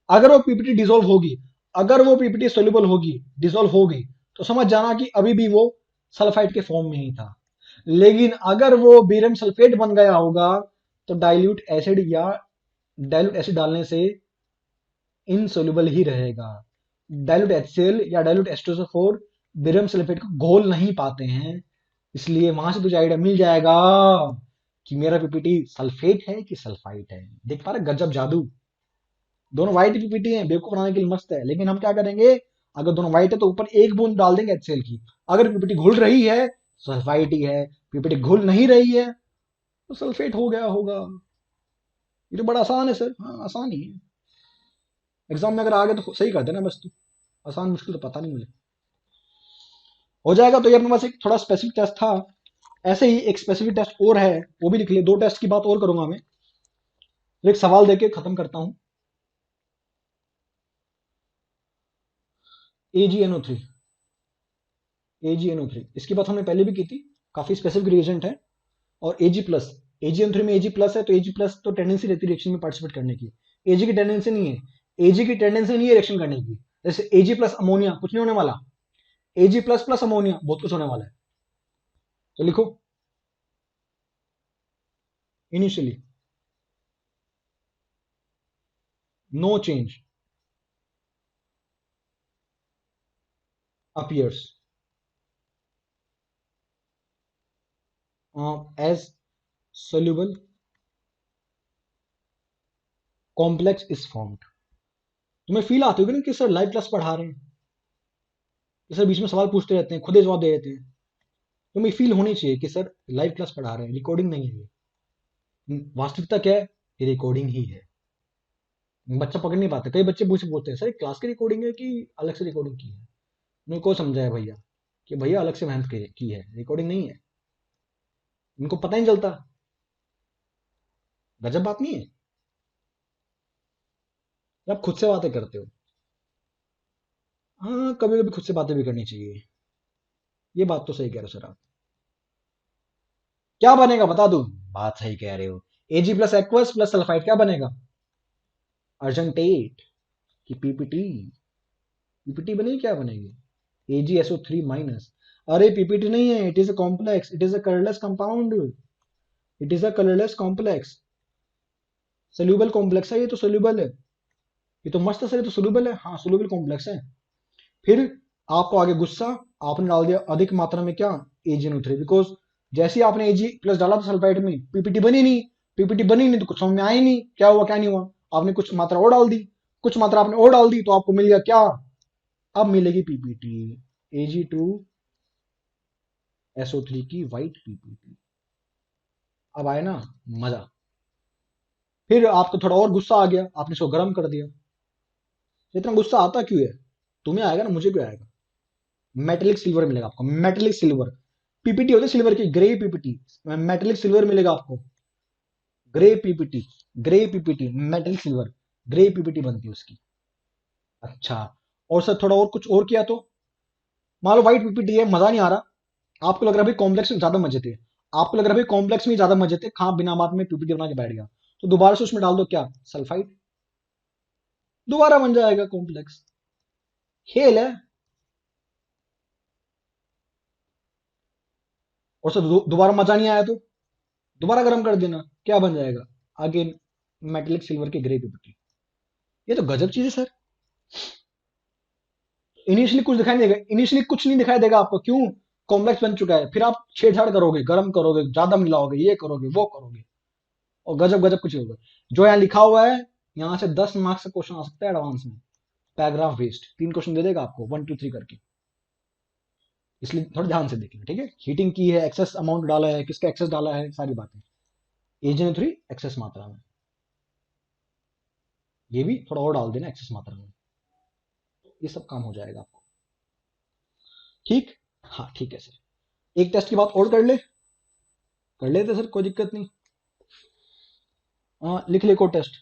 अगर वो पीपीटी डिसॉल्व होगी, अगर वो पीपीटी सोल्यूबल होगी, डिसॉल्व होगी, तो समझ जाना कि अभी भी वो सल्फाइड के फॉर्म में ही था। लेकिन अगर वो बेरियम सल्फेट बन गया होगा, तो डाइल्यूट एसिड डालने से इनसोल्यूबल ही रहेगा। डाइल्यूट HCl या डाइल्यूट H2SO4 बेरियम सल्फेट को घोल नहीं पाते हैं। इसलिए वहां से तुझे आइडिया मिल जाएगा कि मेरा पीपीटी सल्फेट है कि सल्फाइट है। देख पा रहे, गजब जादू। दोनों व्हाइट पीपीटी हैं, बेवकूफ बनाने के लिए मस्त है। लेकिन हम क्या करेंगे, अगर दोनों व्हाइट है तो ऊपर एक बूंद डाल देंगे HCl की। अगर पीपीटी घुल रही है, सल्फाइट ही है। पीपीटी घुल नहीं रही है, तो सल्फेट हो गया होगा। ये तो बड़ा आसान है सर। हाँ, आसान ही है। एग्जाम में अगर आ गए तो सही कर देना बस तू। आसान मुश्किल तो पता नहीं मुझे, हो जाएगा। तो ये अपने पास एक थोड़ा स्पेसिफिक टेस्ट था। ऐसे ही एक स्पेसिफिक टेस्ट और है, वो भी लिख ले। दो टेस्ट की बात और करूंगा मैं, एक सवाल देके खत्म करता हूं। AgNO3, AgNO3 इसकी बात हमने पहले भी की थी। काफी स्पेसिफिक रिएजेंट है। और Ag प्लस, AgN3 में Ag प्लस है, तो Ag प्लस तो टेंडेंसी रहती है रिएक्शन में पार्टिसिपेट करने की। Ag की टेंडेंसी नहीं है, Ag की टेंडेंसी नहीं है रिएक्शन करने की। जैसे Ag प्लस अमोनिया कुछ नहीं होने वाला, Ag प्लस प्लस अमोनिया बहुत कुछ होने वाला है। तो लिखो initially no change appears as soluble complex is formed। तुम्हें फील आती होगी ना कि सर लाइव क्लास पढ़ा रहे हैं, कि सर बीच में सवाल पूछते रहते हैं, खुद ही जवाब दे देते हैं। तुम्हें फील होनी चाहिए कि सर लाइव क्लास पढ़ा रहे हैं, रिकॉर्डिंग नहीं है ये। वास्तविकता क्या है? ये रिकॉर्डिंग ही है। बच्चा पकड़ नहीं पाता। कई बच्चे मुझसे पूछते हैं, सर क्लास की रिकॉर्डिंग है कि अलग से रिकॉर्डिंग की है? मेरे को समझाया भैया कि भैया अलग से मेहनत की है, रिकॉर्डिंग नहीं है। इनको पता ही नहीं चलता। गजब बात नहीं है? आप खुद से बातें करते हो। हाँ, कभी कभी खुद से बातें भी करनी चाहिए। ये बात तो सही कह रहे हो सर आप। क्या बनेगा बता दूं? बात सही कह रहे हो। Ag plus aqueous plus sulphide क्या बनेगा? अर्जेंटेट की पीपीटी। पीपीटी बनेगी, क्या बनेगी? AgSO3 minus. अरे पीपीटी नहीं है, it is a complex, it is a colourless compound, it is a colourless complex. Soluble complex है ये, तो सोल्यूबल है। ये तो मस्त है सर, ये तो सोल्यूबल है। हाँ, सोल्यूबल कॉम्प्लेक्स है। फिर आपको आगे गुस्सा, आपने डाल दिया अधिक मात्रा में क्या, AgNO3। बिकॉज जैसे ही आपने Ag प्लस डाला था सल्फाइड में, पीपीटी बनी नहीं। पीपीटी बनी नहीं तो कुछ समझ में आया ही नहीं, क्या हुआ क्या नहीं हुआ। आपने कुछ मात्रा और डाल दी, कुछ मात्रा आपने और डाल दी, तो आपको मिल गया क्या? अब मिलेगी पीपीटी, Ag2SO3 की वाइट पीपीटी। अब आए ना मजा। फिर आपको थोड़ा और गुस्सा आ गया, आपने इसको गर्म कर दिया। इतना गुस्सा आता क्यों है? तुम्हें आएगा ना, मुझे क्यों आएगा? मेटेलिक सिल्वर मिलेगा आपको, मेटेलिक सिल्वर। पीपीटी होती है सिल्वर की, ग्रे पीपीटी। मेटेलिक सिल्वर मिलेगा आपको, grey PPT. Grey PPT metallic silver, grey PPT बनती है उसकी। अच्छा, और सर थोड़ा और कुछ और किया तो मान लो व्हाइट पीपीटी है, मजा नहीं आ रहा, आपको लग रहा है भाई कॉम्प्लेक्स में ज्यादा मजे थे, आपको लग रहा है भाई कॉम्प्लेक्स में ज्यादा मजे थे, खा बिना बात में पीपीटी बना के बैठ गया, तो दोबारा से उसमें डाल दो क्या, सल्फाइड, दोबारा बन जाएगा कॉम्प्लेक्स। खेल है। और सर दोबारा मजा नहीं आया तो दोबारा गर्म कर देना, क्या बन जाएगा, अगेन मेटेलिक सिल्वर की ग्रे पीपीटी। ये तो गजब चीज है सर। इनिशियली कुछ दिखाई नहीं देगा, इनिशियली कुछ नहीं दिखाई देगा आपको, क्यों, कॉम्प्लेक्स बन चुका है, फिर आप छेड़छाड़ करोगे, गर्म करोगे, ज्यादा मिलाओगे, ये करोगे वो करोगे, और गजब गजब कुछ होगा। जो यहाँ लिखा हुआ है, यहाँ से 10 मार्क्स का क्वेश्चन आ सकता है एडवांस में, पैराग्राफ वेस्ट 3 क्वेश्चन दे देगा आपको 1 2 3 करके, इसलिए थोड़ा ध्यान से देखना, ठीक है। हीटिंग की है, एक्सेस अमाउंट डाला है, किसका एक्सेस डाला है, सारी बातें, एजेंट थ्री एक्सेस मात्रा में, ये भी थोड़ा और डाल देना एक्सेस मात्रा में, ये सब काम हो जाएगा आपको, ठीक। हाँ ठीक है सर, एक टेस्ट की बात और कर लेते सर, कोई दिक्कत नहीं। हाँ लिख ले को टेस्ट,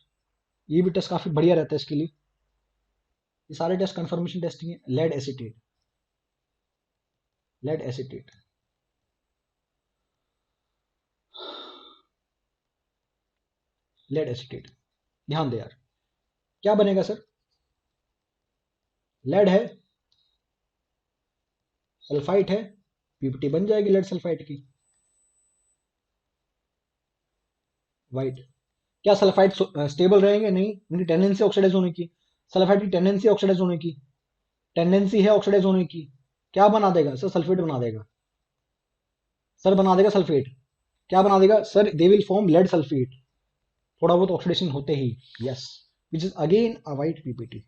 ये भी टेस्ट काफी बढ़िया रहता है इसके लिए, ये सारे टेस्ट कंफर्मेशन टेस्टिंग है। लेड एसिटेट, लेड एसिटेट, ध्यान दे यार, क्या बनेगा सर, लेड है, सल्फाइट है, पीपीटी बन जाएगी लेड सल्फाइड की, वाइट। क्या सल्फाइड स्टेबल रहेंगे, नहीं, उनकी टेंडेंसी ऑक्सीडाइज होने की, सल्फाइड की टेंडेंसी ऑक्सीडाइज होने की, टेंडेंसी है ऑक्सीडाइज होने की, क्या बना देगा सर, सल्फेट बना देगा, सर बना देगा सल्फेट, क्या बना देगा sir, they will form lead sulphate, थोड़ा बहुत ऑक्सीडेशन होते ही, yes, which is again a white PPT.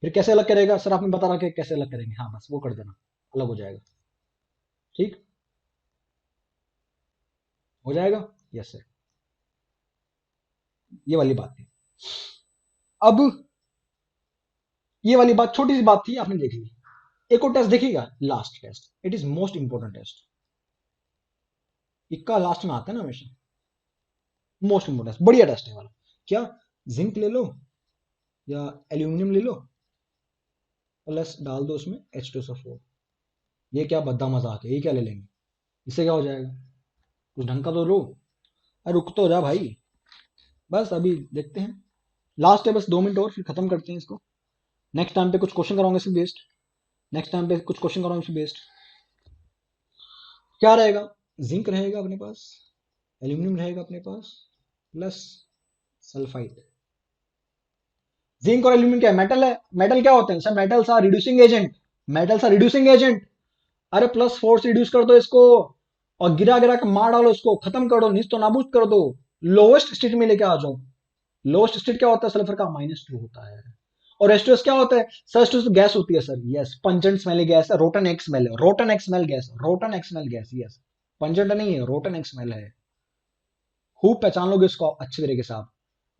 फिर कैसे अलग करेगा सर, आपने बता रहा कि कैसे अलग करेंगे, हाँ बस वो कर देना, अलग हो जाएगा, ठीक हो जाएगा, यस सर, ये वाली बात थी। अब ये वाली बात छोटी सी बात थी, आपने देख ली, एक और टेस्ट देखिएगा, last test, it is most important test, इक्का लास्ट में आता है ना हमेशा, मोस्ट इंपोर्टेंट बढ़िया टेस्ट है वाला, क्या, जिंक ले लो या एल्यूमिनियम ले लो, प्लस डाल दो उसमें H2SO4, ये क्या बद्दा मजाक है, ये क्या ले लेंगे, इससे क्या हो जाएगा, कुछ ढंग का तो लो, अरे रुक तो जा भाई, बस अभी देखते हैं, लास्ट है बस 2 मिनट और, फिर खत्म करते हैं इसको, नेक्स्ट टाइम पे कुछ क्वेश्चन कराऊंगा इससे बेस्ड, नेक्स्ट टाइम पे कुछ क्वेश्चन कराऊंगा इससे बेस्ड, क्या रहेगा, जिंक रहेगा अपने पास, एल्यूमिनियम रहेगा अपने पास, प्लस सल्फाइड, जिंक और एल्यूमिनियम क्या है, मेटल है, मेटल क्या होते हैं sir, metals are reducing agent, metals are reducing agent, अरे प्लस फोर्स रिड्यूस कर दो इसको, और गिरा गिरा के मार डालो इसको, खत्म कर दो, निस्त तो नाबूद कर दो, लोवेस्ट स्टेट में लेके आ जाओ, लोवेस्ट स्टेट क्या होता है सल्फर का, -2 होता है, और H2S क्या होता है सर, H2S तो गैस होती है sir, yes, pungent smelly gas है, रोटन एक्स स्मेल है, rotten x smell gas, rotten x smell gas, yes, pungent नहीं है, रोटन एक्स स्मेल है, खूब पहचान लोगे इसको अच्छे तरीके से आप,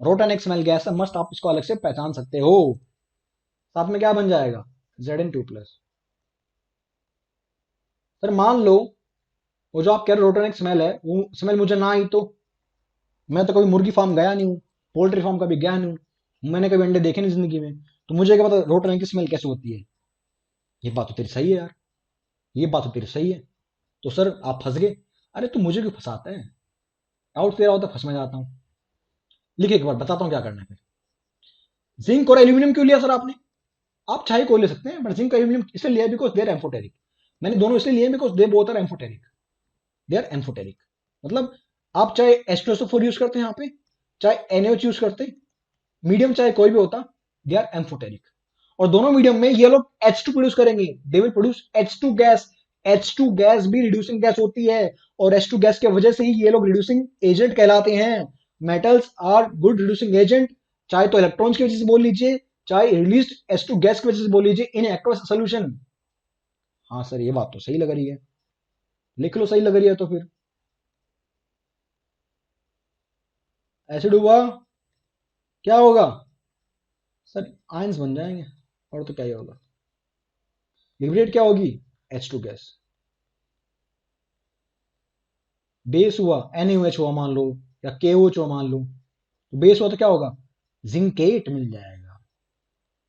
रोटन एक्स स्मेल गैस है, मस्त, आप इसको अलग से पहचान सकते हो, साथ में क्या बन जाएगा, Zn2+, सर मान लो वो जो आप कह रहे हो रोटन स्मेल है, वो स्मेल मुझे ना आई तो, मैं तो कभी मुर्गी फार्म गया नहीं हूँ, पोल्ट्री फार्म कभी गया नहीं हूँ, मैंने कभी अंडे देखे नहीं जिंदगी में, तो मुझे क्या पता रोटन की स्मेल कैसे होती है, ये बात तो तेरी सही है यार, ये बात तो तेरी सही है, तो सर आप फंस गए, अरे तू मुझे क्यों फंसाता है, डाउट तेरा होता, फंस में जाता हूँ, लिख एक बार बताता हूँ क्या करना है फिर, जिंक और एल्यूमिनियम क्यों लिया सर आपने, आप चाहे कोई ले सकते हैं, बट जिंक एल्यूमिनियम इसलिए लिया बिकॉज दे आर एम्फोटेरिक, मैंने दोनों इसलिए लिए because they both are amphoteric, they are amphoteric, मतलब आप चाहे H2SO4 यूज करते हैं यहाँ पे, चाहे NaOH यूज करते, मीडियम चाहे कोई भी होता, दे आर एम्फोटेरिक, और दोनों मीडियम में ये लोग H2 प्रोड्यूस करेंगे, they will produce H2 gas, H2 gas भी रिड्यूसिंग गैस होती है, और H2 गैस की वजह से ही ये लोग रिड्यूसिंग एजेंट कहलाते हैं, metals are good reducing agent, चाहे तो इलेक्ट्रॉन्स की वजह से बोल लीजिए, चाहे रिलीज H2 गैस की वजह से बोल लीजिए, इन एक्वस सोल्यूशन, हाँ सर ये बात तो सही लग रही है, लिख लो सही लग रही है तो फिर, एसिड हुआ, क्या होगा सर, आयंस बन जाएंगे, और तो क्या ही होगा, लिबरेट क्या होगी, H2 गैस, बेस हुआ NaOH हुआ मान लो, या KOH हुआ मान लो, तो बेस हुआ तो क्या होगा, जिंकेट मिल जाएगा,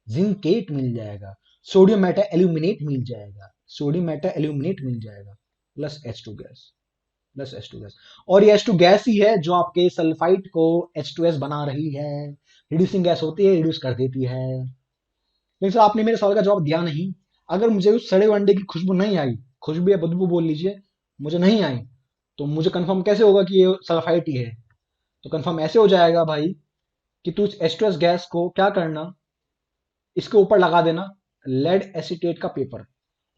जिंकेट मिल जाएगा, सोडियम मेटा एल्यूमिनेट मिल जाएगा, सोडियम मेटा एल्यूमिनेट मिल जाएगा, plus H2 gas, plus H2 gas. और ये H2 गैस ही है जो आपके सल्फाइड को H2S बना रही है, रिड्यूसिंग गैस होती है, रिड्यूस कर देती है। लेकिन सर आपने मेरे सवाल का जवाब दिया नहीं। अगर मुझे उस सड़े हुए अंडे की खुशबू नहीं आई, खुशबू या बदबू बोल लीजिए, मुझे नहीं आई, तो मुझे कंफर्म कैसे होगा कि ये सल्फाइड ही है? तो कंफर्म ऐसे हो जाएगा भाई कि तू इस H2S गैस को क्या करना, इसके ऊपर लगा देना लेड एसीटेट का पेपर,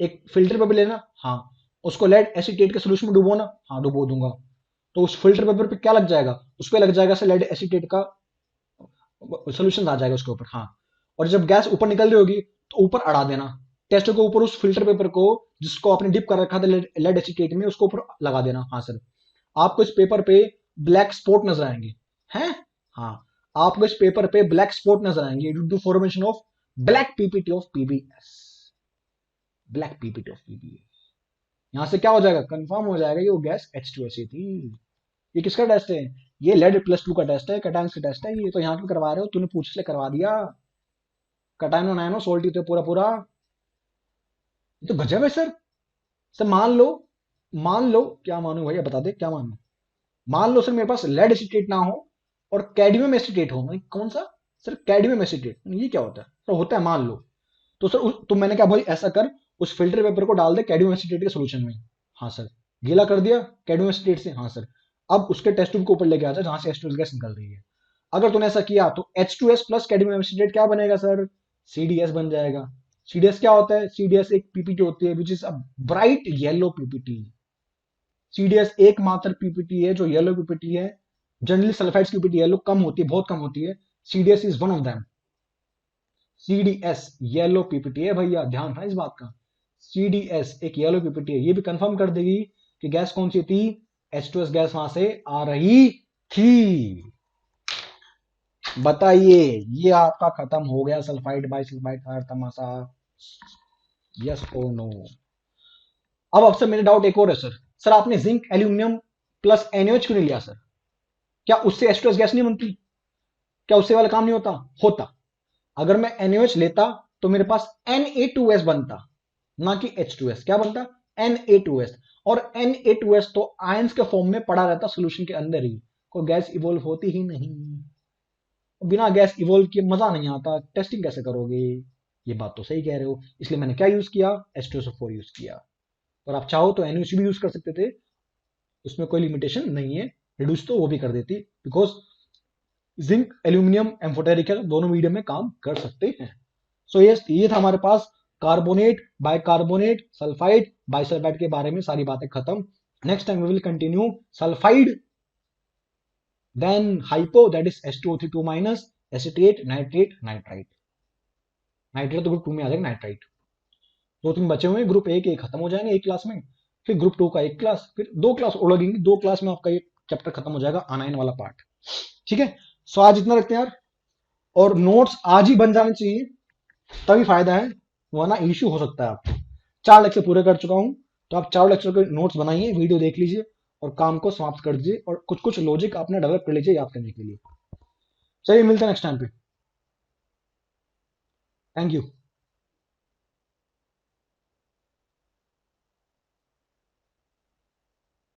एक फिल्टर पेपर लेना, हाँ, उसको लेड एसीटेट के सोल्यूशन में डुबोना, हाँ डुबो दूंगा। तो उस फिल्टर पेपर पे क्या लग जाएगा, उस पे लग जाएगा लेड एसीटेट का सोल्यूशन आ जाएगा उसके ऊपर, हाँ। और जब गैस ऊपर निकल रही होगी तो ऊपर अड़ा देना टेस्ट के ऊपर, उस फिल्टर पेपर को जिसको आपने डिप कर रखा था लेड एसीटेट में, उसको ऊपर लगा देना, हाँ सर। आपको इस पेपर पे ब्लैक स्पॉट नजर आएंगे, हैं, हाँ, आपको इस पेपर पे ब्लैक स्पॉट नजर आएंगे due to formation of black PPT of PBS, black PPT of PBS. यहां से क्या हो जाएगा, कंफर्म हो जाएगा कि वो गैस H2S ही थी। ये किसका टेस्ट है, ये लेड प्लस 2 का टेस्ट है, कैटायंस का टेस्ट है। ये तो यहाँ क्यों करवा रहे हो, तूने पूछ ले करवा दिया। कैटायनो नायनो सोल्टी तो पूरा पूरा, ये तो गजब है सर। सर मान लो क्या मानू भैया, बता दे क्या मानू। मान लो सर मेरे पास लेड एसीटेट ना हो और कैडमियम एसीटेट हो, मतलब कौन सा सर, कैडमियम एसीटेट, ये क्या होता है सर, होता है मान लो। तो सर तो मैंने क्या भाई, ऐसा कर, उस फिल्टर पेपर को डाल दे कैडमियम एसीटेट के सोल्यूशन में, हाँ सर, गीला कर दिया कैडमियम एसीटेट से, हाँ सर। अब उसके टेस्ट ट्यूब के ऊपर लेके आ जा जहां से H2S गैस निकल रही है। अगर तूने ऐसा किया तो H2S प्लस कैडमियम एसीटेट क्या बनेगा सर, CDS बन जाएगा। CDS क्या होता है, CDS एक पीपीटी होती है which is a bright yellow PPT. CDS एकमात्र पीपीटी है जो येलो पीपीटी है। जनरली सल्फाइड्स की पीपीटी येलो कम होती है, बहुत कम होती है। CDS is one of them. CDS yellow PPT है भैया, ध्यान है इस बात का। CDS एक येलो पीपीटी है, ये भी कंफर्म कर देगी कि गैस कौन सी थी, H2S गैस वहां से आ रही थी। बताइए, ये आपका खत्म हो गया सल्फाइड बाई सल्फाइड का तमाशा, यस और नो। अब आपसे मेरे डाउट एक और है सर, सर आपने जिंक एल्यूमिनियम प्लस NaOH क्यों नहीं लिया सर? क्या उससे H2S गैस नहीं बनती? क्या उससे वाला काम नहीं होता? होता। अगर मैं NaOH लेता तो मेरे पास Na2S बनता, ना कि H2S। क्या बनता, Na2S। और Na2S तो आयंस के फॉर्म में पड़ा रहता सोल्यूशन के अंदर ही, कोई गैस इवोल्व होती ही नहीं। बिना गैस इवोल्व किए मजा नहीं आता, टेस्टिंग कैसे करोगे? ये बात तो सही कह रहे हो, इसलिए मैंने क्या यूज किया, H2SO4 यूज किया। और आप चाहो तो NaOH भी यूज कर सकते थे, उसमें कोई लिमिटेशन नहीं है, रिड्यूस तो वो भी कर देती, बिकॉज जिंक एल्यूमिनियम एम्फोटेरिक है, दोनों मीडियम में काम कर सकते हैं। सो ये था हमारे पास कार्बोनेट, बाइकार्बोनेट, सल्फाइड, बाइसल्फाइड के बारे में सारी बातें खत्म। Next time we will continue sulphide, then hypo that is H2O3 minus, acetate, nitrate, nitrite. Nitrate तो ग्रुप 2 में आ जाएगा, नाइट्राइट। दो तीन बचे हुए, ग्रुप ए के खत्म हो जाएंगे एक क्लास में, फिर ग्रुप 2 का एक क्लास, फिर दो क्लास और लगेंगी, दो क्लास में आपका ये चैप्टर खत्म हो जाएगा, आनाइन वाला पार्ट। ठीक है, सो आज इतना रखते हैं यार। और नोट्स आज ही बन जाने चाहिए, तभी फायदा है, वरना इश्यू हो सकता है आपको। 4 लेक्चर पूरे कर चुका हूं, तो आप 4 लेक्चर के नोट्स बनाइए, वीडियो देख लीजिए और काम को समाप्त कर दीजिए, और कुछ कुछ लॉजिक आपने डेवलप कर लीजिए याद करने के लिए। चलिए मिलते हैं नेक्स्ट टाइम पे, थैंक यू।